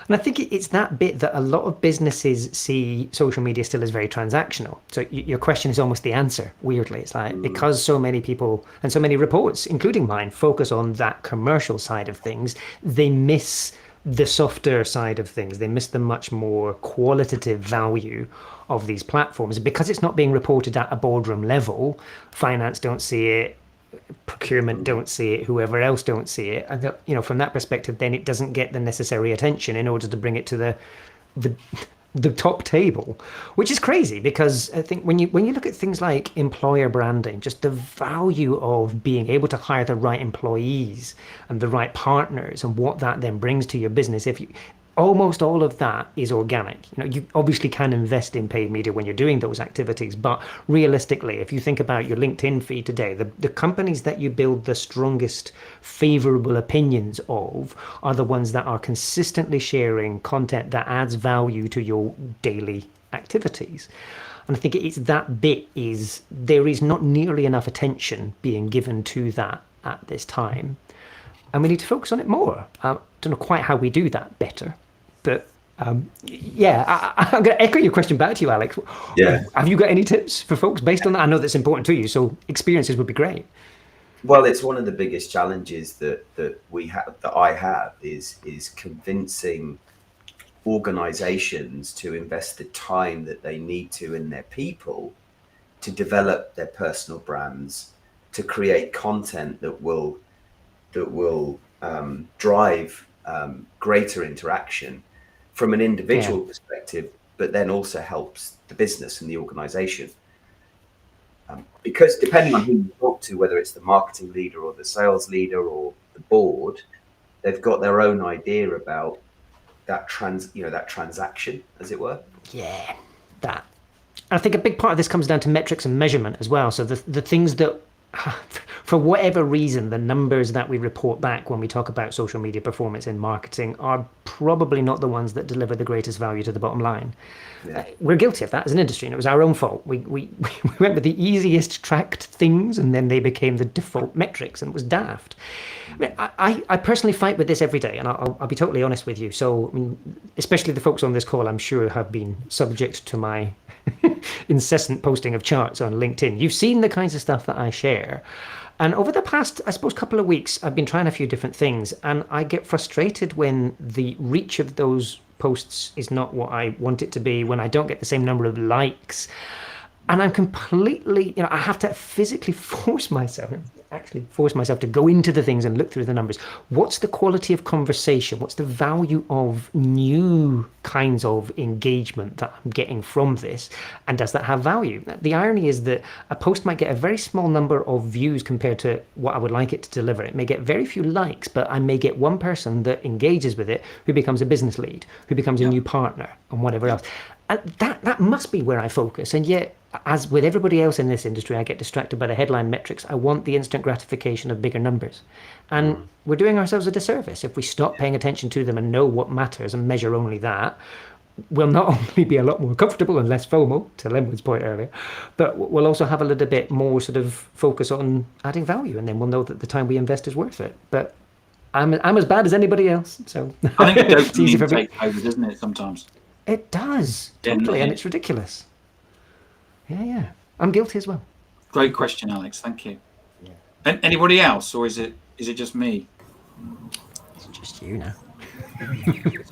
And I think it's that bit that a lot of businesses see social media still as very transactional. So your question is almost the answer, weirdly. It's like, because so many people and so many reports, including mine, focus on that commercial side of things, they miss the softer side of things. They miss the much more qualitative value of these platforms. Because it's not being reported at a boardroom level, finance don't see it, procurement don't see it, whoever else don't see it. And you know, from that perspective, then it doesn't get the necessary attention in order to bring it to the top table, which is crazy, because I think when you look at things like employer branding, just the value of being able to hire the right employees and the right partners and what that then brings to your business, almost all of that is organic. You know, you obviously can invest in paid media when you're doing those activities, but realistically, if you think about your LinkedIn feed today, the companies that you build the strongest favorable opinions of are the ones that are consistently sharing content that adds value to your daily activities. And I think it's that bit is there is not nearly enough attention being given to that at this time. And we need to focus on it more. I don't know quite how we do that better, but I'm going to echo your question back to you, Alex. Yeah. Have you got any tips for folks based on that? I know that's important to you, so experiences would be great. Well, it's one of the biggest challenges that I have is convincing organizations to invest the time that they need to in their people to develop their personal brands, to create content that will drive greater interaction from an individual perspective, but then also helps the business and the organization. Because depending on who you talk to, whether it's the marketing leader or the sales leader or the board, they've got their own idea about that transaction, as it were. Yeah, that. I think a big part of this comes down to metrics and measurement as well. So the things that, for whatever reason, the numbers that we report back when we talk about social media performance in marketing are probably not the ones that deliver the greatest value to the bottom line. Yeah. We're guilty of that as an industry, and it was our own fault. We went with the easiest tracked things, and then they became the default metrics, and it was daft. I mean, I personally fight with this every day, and I'll be totally honest with you. So, I mean, especially the folks on this call, I'm sure have been subject to my incessant posting of charts on LinkedIn. You've seen the kinds of stuff that I share. And over the past, I suppose, couple of weeks, I've been trying a few different things, and I get frustrated when the reach of those posts is not what I want it to be, when I don't get the same number of likes. And I'm completely, I have to physically force myself to go into the things and look through the numbers. What's the quality of conversation? What's the value of new kinds of engagement that I'm getting from this? And does that have value? The irony is that a post might get a very small number of views compared to what I would like it to deliver. It may get very few likes, but I may get one person that engages with it who becomes a business lead, who becomes a new partner, and whatever else. And that must be where I focus. And yet, as with everybody else in this industry, I get distracted by the headline metrics. I want the instant gratification of bigger numbers. And we're doing ourselves a disservice if we stop paying attention to them and know what matters and measure only that. We'll not only be a lot more comfortable and less FOMO, to Linwood's point earlier, but we'll also have a little bit more sort of focus on adding value, and then we'll know that the time we invest is worth it. But I'm as bad as anybody else, so I think it's easy for me. take over, doesn't it, sometimes? It does, totally, and it's ridiculous. Yeah. I'm guilty as well. Great question, Alex. Thank you. Yeah. Anybody else, or is it just me? It's just you now.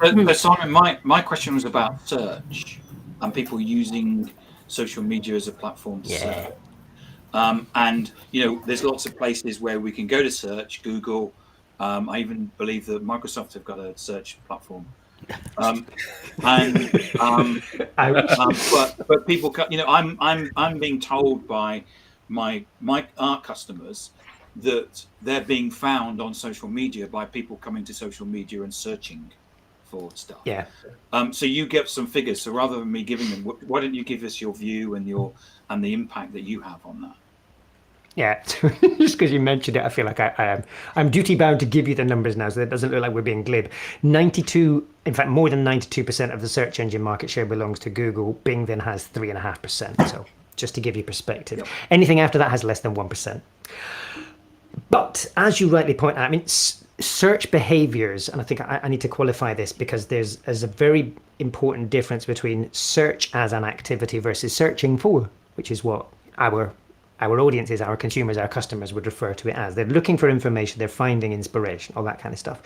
So Simon, my question was about search and people using social media as a platform to search. And there's lots of places where we can go to search. Google. I even believe that Microsoft have got a search platform. But people, I'm being told by our customers that they're being found on social media by people coming to social media and searching for stuff. Yeah. So you get some figures. So rather than me giving them, why don't you give us your view and the impact that you have on that? Yeah, just because you mentioned it, I feel like I'm duty bound to give you the numbers now, so it doesn't look like we're being glib. 92, in fact, more than 92% of the search engine market share belongs to Google. Bing then has 3.5%. So just to give you perspective, anything after that has less than 1%. But as you rightly point out, I mean, search behaviors, and I think I need to qualify this because there's a very important difference between search as an activity versus searching for, which is what our audiences, our consumers, our customers would refer to it as. They're looking for information, they're finding inspiration, all that kind of stuff.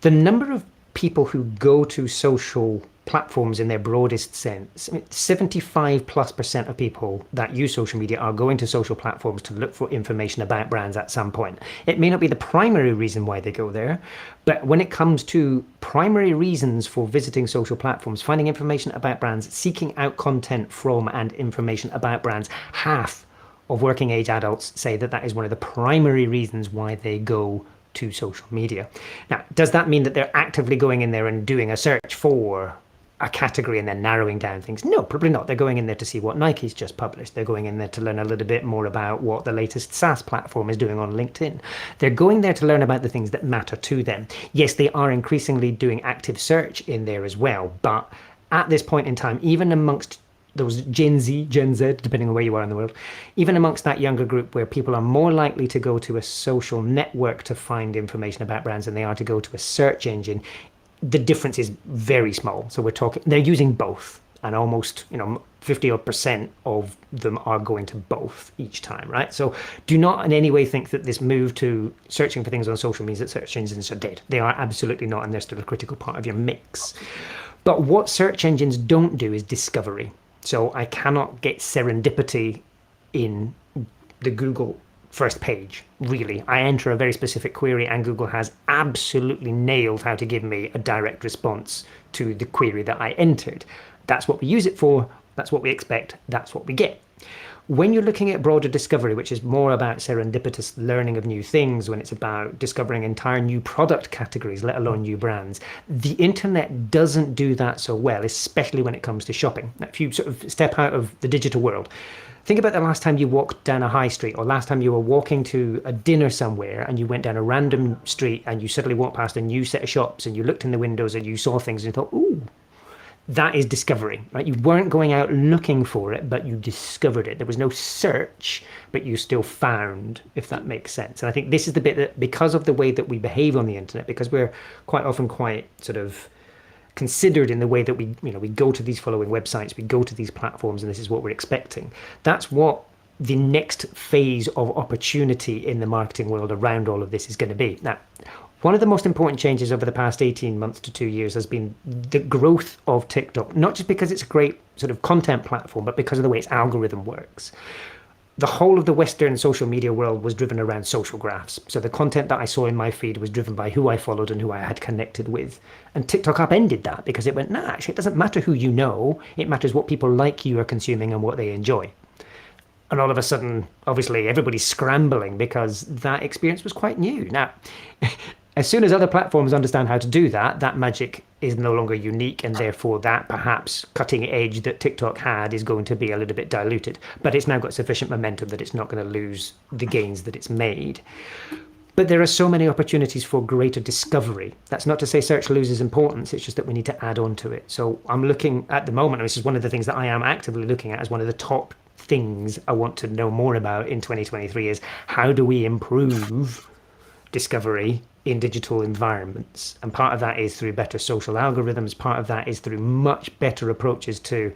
The number of people who go to social platforms in their broadest sense, 75+% of people that use social media are going to social platforms to look for information about brands at some point. It may not be the primary reason why they go there, but when it comes to primary reasons for visiting social platforms, finding information about brands, seeking out content from and information about brands, half of working age adults say that is one of the primary reasons why they go to social media. Now, does that mean that they're actively going in there and doing a search for a category and then narrowing down things? No, probably not. They're going in there to see what Nike's just published. They're going in there to learn a little bit more about what the latest SaaS platform is doing on LinkedIn. They're going there to learn about the things that matter to them. Yes, they are increasingly doing active search in there as well, but at this point in time, even amongst those Gen Z, Gen Z, depending on where you are in the world, even amongst that younger group where people are more likely to go to a social network to find information about brands than they are to go to a search engine, the difference is very small. So we're talking, they're using both, and almost 50% of them are going to both each time, right? So do not in any way think that this move to searching for things on social means that search engines are dead. They are absolutely not, and they're still a critical part of your mix. But what search engines don't do is discovery. So I cannot get serendipity in the Google first page, really. I enter a very specific query and Google has absolutely nailed how to give me a direct response to the query that I entered. That's what we use it for. That's what we expect. That's what we get. When you're looking at broader discovery, which is more about serendipitous learning of new things, when it's about discovering entire new product categories, let alone new brands, the internet doesn't do that so well, especially when it comes to shopping. Now, if you sort of step out of the digital world, think about the last time you walked down a high street, or last time you were walking to a dinner somewhere and you went down a random street and you suddenly walked past a new set of shops and you looked in the windows and you saw things and you thought, ooh, that is discovery, right? You weren't going out looking for it, but you discovered it. There was no search, but you still found, if that makes sense. And I think this is the bit that, because of the way that we behave on the internet, because we're quite often quite sort of considered in the way that we go to these following websites, we go to these platforms, and this is what we're expecting. That's what the next phase of opportunity in the marketing world around all of this is going to be. Now, one of the most important changes over the past 18 months to 2 years has been the growth of TikTok, not just because it's a great sort of content platform, but because of the way its algorithm works. The whole of the Western social media world was driven around social graphs. So the content that I saw in my feed was driven by who I followed and who I had connected with. And TikTok upended that because it went, nah, actually, it doesn't matter who you know. It matters what people like you are consuming and what they enjoy. And all of a sudden, obviously, everybody's scrambling because that experience was quite new. Now, as soon as other platforms understand how to do that, that magic is no longer unique, and therefore that perhaps cutting edge that TikTok had is going to be a little bit diluted. But it's now got sufficient momentum that it's not going to lose the gains that it's made. But there are so many opportunities for greater discovery. That's not to say search loses importance, it's just that we need to add on to it. So I'm looking at the moment, and this is one of the things that I am actively looking at as one of the top things I want to know more about in 2023 is how do we improve discovery in digital environments? And part of that is through better social algorithms. Part of that is through much better approaches to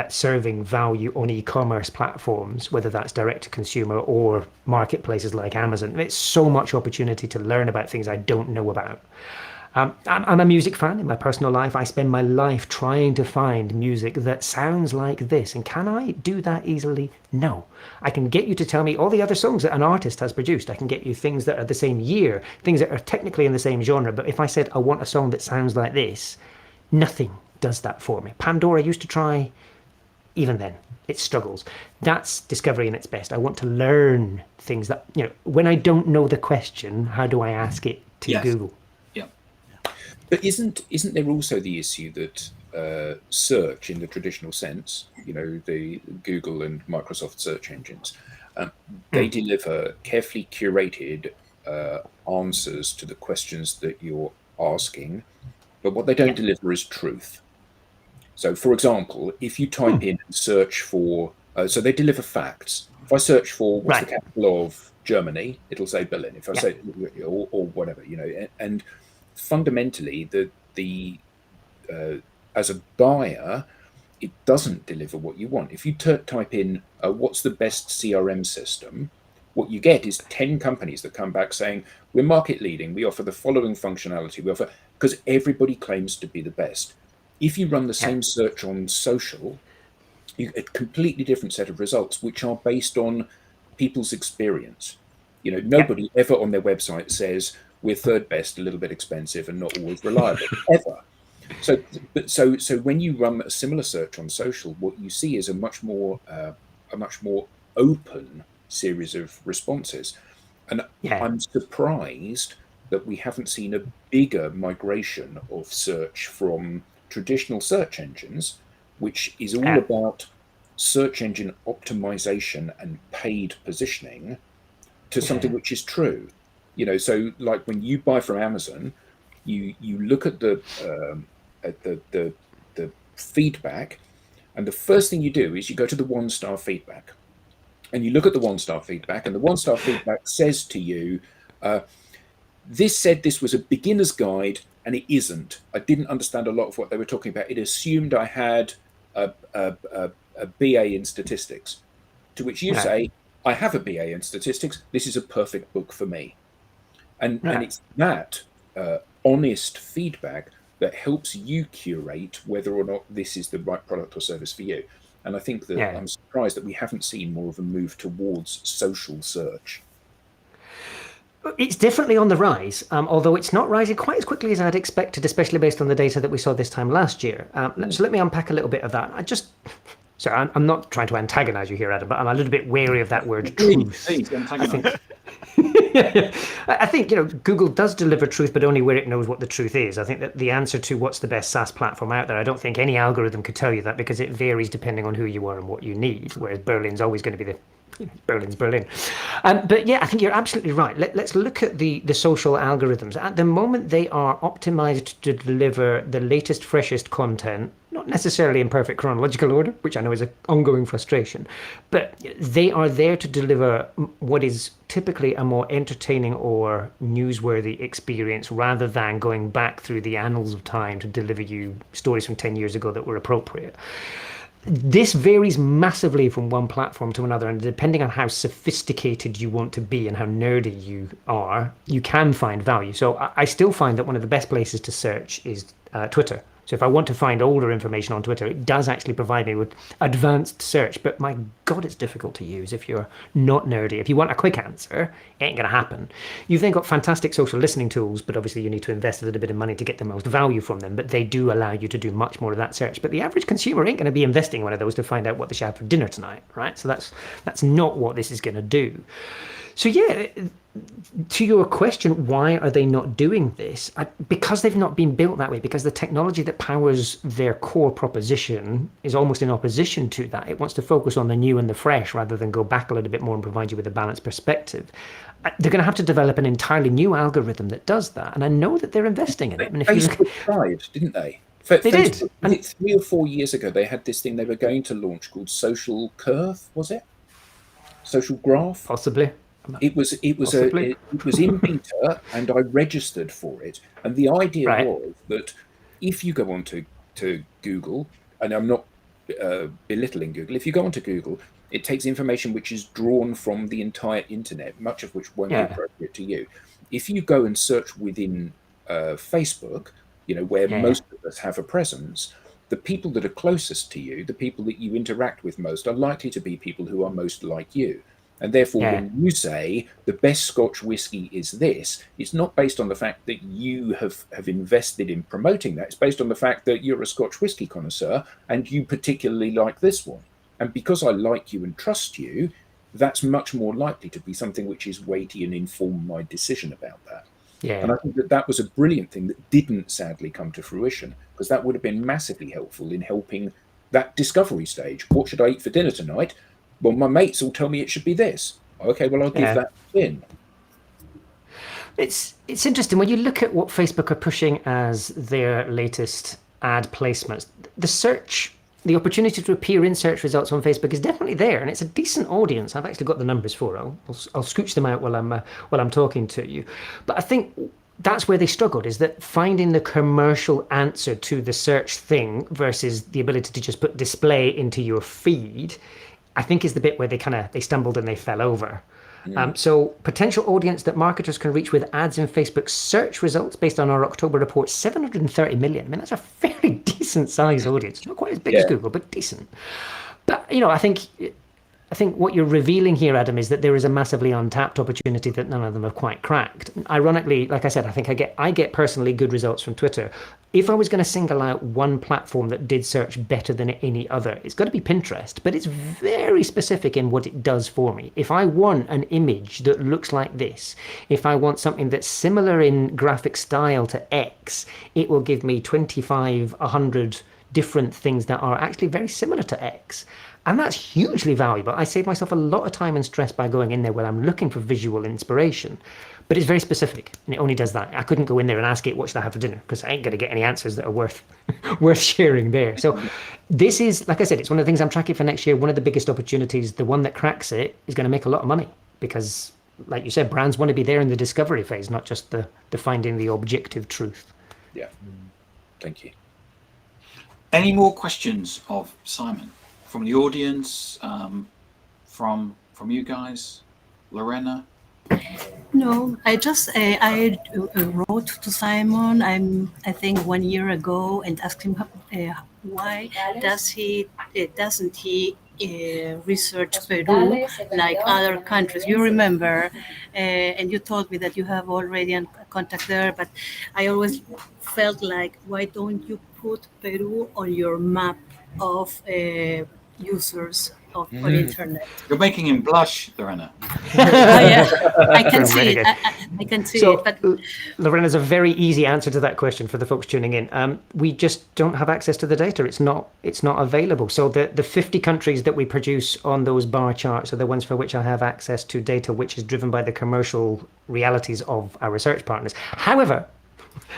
serving value on e-commerce platforms, whether that's direct to consumer or marketplaces like Amazon. It's so much opportunity to learn about things I don't know about. I'm a music fan in my personal life. I spend my life trying to find music that sounds like this. And can I do that easily? No. I can get you to tell me all the other songs that an artist has produced. I can get you things that are the same year, things that are technically in the same genre. But if I said, I want a song that sounds like this, nothing does that for me. Pandora used to try, even then, it struggles. That's discovery in its best. I want to learn things that, when I don't know the question, how do I ask it to Google? But isn't there also the issue that search in the traditional sense, the Google and Microsoft search engines, they deliver carefully curated answers to the questions that you're asking, but what they don't deliver is truth. So, for example, if you type in and search for, so they deliver facts. If I search for what's the capital of Germany, it'll say Berlin. If I say, or whatever, and fundamentally, the as a buyer, it doesn't deliver what you want. If you type in what's the best CRM system, what you get is 10 companies that come back saying we're market leading, we offer the following functionality, we offer, because everybody claims to be the best. If you run the same search on social, you get a completely different set of results, which are based on people's experience. Nobody ever on their website says we're third best, a little bit expensive, and not always reliable, ever. So when you run a similar search on social, what you see is a much more open series of responses. And I'm surprised that we haven't seen a bigger migration of search from traditional search engines, which is all about search engine optimization and paid positioning, to something which is true. So like when you buy from Amazon, you look at the feedback, and the first thing you do is you go to the 1-star feedback, and you look at the 1-star feedback, and the 1-star feedback says to you, this said this was a beginner's guide, and it isn't. I didn't understand a lot of what they were talking about. It assumed I had a BA in statistics, to which you say, I have a BA in statistics. This is a perfect book for me. And it's that honest feedback that helps you curate whether or not this is the right product or service for you. And I think that I'm surprised that we haven't seen more of a move towards social search. It's definitely on the rise, although it's not rising quite as quickly as I'd expected, especially based on the data that we saw this time last year. So let me unpack a little bit of that. So I'm not trying to antagonize you here, Adam, but I'm a little bit wary of that word truth. Please, antagonize. I think, Google does deliver truth, but only where it knows what the truth is. I think that the answer to what's the best SaaS platform out there, I don't think any algorithm could tell you that, because it varies depending on who you are and what you need, whereas Berlin's always going to be Berlin's Berlin. But yeah, I think you're absolutely right. Let's look at the social algorithms. At the moment, they are optimized to deliver the latest, freshest content, not necessarily in perfect chronological order, which I know is an ongoing frustration, but they are there to deliver what is typically a more entertaining or newsworthy experience, rather than going back through the annals of time to deliver you stories from 10 years ago that were appropriate. This varies massively from one platform to another, and depending on how sophisticated you want to be and how nerdy you are, you can find value. So I still find that one of the best places to search is Twitter. So if I want to find older information on Twitter, it does actually provide me with advanced search, but my God, it's difficult to use if you're not nerdy. If you want a quick answer, it ain't going to happen. You've then got fantastic social listening tools, but obviously you need to invest a little bit of money to get the most value from them, but they do allow you to do much more of that search. But the average consumer ain't going to be investing in one of those to find out what they should have for dinner tonight, right? So that's not what this is going to do. So yeah, to your question, why are they not doing this? Because they've not been built that way, because the technology that powers their core proposition is almost in opposition to that. It wants to focus on the new and the fresh rather than go back a little bit more and provide you with a balanced perspective. They're going to have to develop an entirely new algorithm that does that, and I know that they're investing in it. And if Facebook tried, didn't they? They did. And 3 or 4 years ago, they had this thing they were going to launch called Social Curve, was it? Social Graph? Possibly. It was in beta, and I registered for it. And the idea was that if you go onto Google, and I'm not belittling Google, if you go onto Google, it takes information which is drawn from the entire internet, much of which won't be appropriate to you. If you go and search within Facebook, where most of us have a presence, the people that are closest to you, the people that you interact with most, are likely to be people who are most like you. And therefore, when you say the best Scotch whisky is this, it's not based on the fact that you have invested in promoting that. It's based on the fact that you're a Scotch whisky connoisseur and you particularly like this one. And because I like you and trust you, that's much more likely to be something which is weighty and inform my decision about that. Yeah. And I think that was a brilliant thing that didn't sadly come to fruition, because that would have been massively helpful in helping that discovery stage. What should I eat for dinner tonight? Well, my mates all tell me it should be this. Okay, well, I'll give that in. It's interesting when you look at what Facebook are pushing as their latest ad placements. The opportunity to appear in search results on Facebook is definitely there, and it's a decent audience. I've actually got the numbers for it. I'll scooch them out while I'm talking to you. But I think that's where they struggled, is that finding the commercial answer to the search thing versus the ability to just put display into your feed, I think is the bit where they stumbled and they fell over. So potential audience that marketers can reach with ads in Facebook search results based on our October report, 730 million. I mean, that's a fairly decent size audience. Not quite as big as Google, but decent. But, I think what you're revealing here, Adam, is that there is a massively untapped opportunity that none of them have quite cracked. Ironically, like I said, I think I get personally good results from Twitter. If I was going to single out one platform that did search better than any other, it's got to be Pinterest, but it's very specific in what it does for me. If I want an image that looks like this, if I want something that's similar in graphic style to X, it will give me 25, 100 different things that are actually very similar to X. And that's hugely valuable. I save myself a lot of time and stress by going in there when I'm looking for visual inspiration. But it's very specific, and it only does that. I couldn't go in there and ask it, what should I have for dinner? Because I ain't going to get any answers that are worth sharing there. So this is, like I said, it's one of the things I'm tracking for next year. One of the biggest opportunities, the one that cracks it, is going to make a lot of money. Because, like you said, brands want to be there in the discovery phase, not just the finding the objective truth. Yeah. Thank you. Any more questions of Simon? From the audience, from you guys, Lorena? No, I just I wrote to Simon. I think 1 year ago, and asked him why doesn't he research Peru like other countries. You remember, and you told me that you have already a contact there. But I always felt like, why don't you put Peru on your map of users of on internet. You're making him blush, Lorena. Yeah, I can see it. I can see it. But Lorena, there's a very easy answer to that question for the folks tuning in. We just don't have access to the data. It's not available. So the 50 countries that we produce on those bar charts are the ones for which I have access to data, which is driven by the commercial realities of our research partners. However,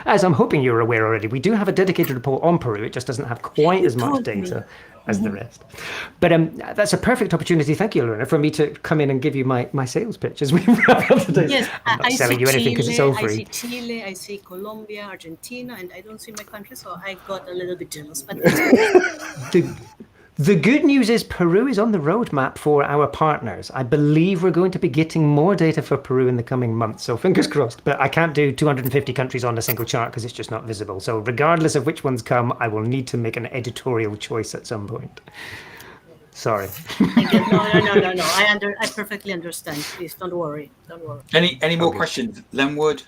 as I'm hoping you're aware already, we do have a dedicated report on Peru. It just doesn't have quite as much data as the rest. But that's a perfect opportunity, thank you, Lorena, for me to come in and give you my sales pitch as we wrap up today. yes, I'm not selling you anything because it's all free. I see Chile, I see Colombia, Argentina, and I don't see my country, so I got a little bit jealous. But The good news is Peru is on the roadmap for our partners. I believe we're going to be getting more data for Peru in the coming months, so fingers crossed. But I can't do 250 countries on a single chart because it's just not visible. So regardless of which ones come, I will need to make an editorial choice at some point. Sorry. No. I perfectly understand. Please don't worry. Any more questions? Lenwood,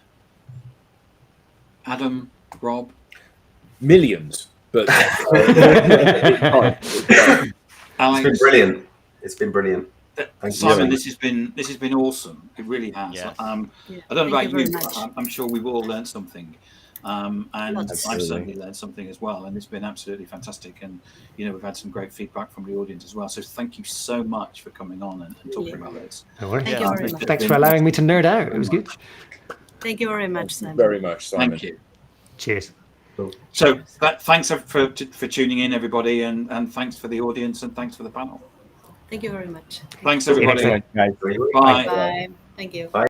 Adam, Rob? Millions. But It's been brilliant. Simon, this has been awesome. It really has. Yes. I don't know about you, much. but I'm sure we've all learned something. And Absolutely. I've certainly learned something as well, and it's been absolutely fantastic. And we've had some great feedback from the audience as well. So thank you so much for coming on and talking about this. No worries. Thank you very much. Thanks for allowing me to nerd out. It was good. Thank you very much, Simon. very much, Simon. Thank you. Cheers. So thanks for tuning in, everybody, and thanks for the audience, and thanks for the panel. Thank you very much. Thanks, everybody. Excellent, guys. Bye. Bye. Thank you. Bye.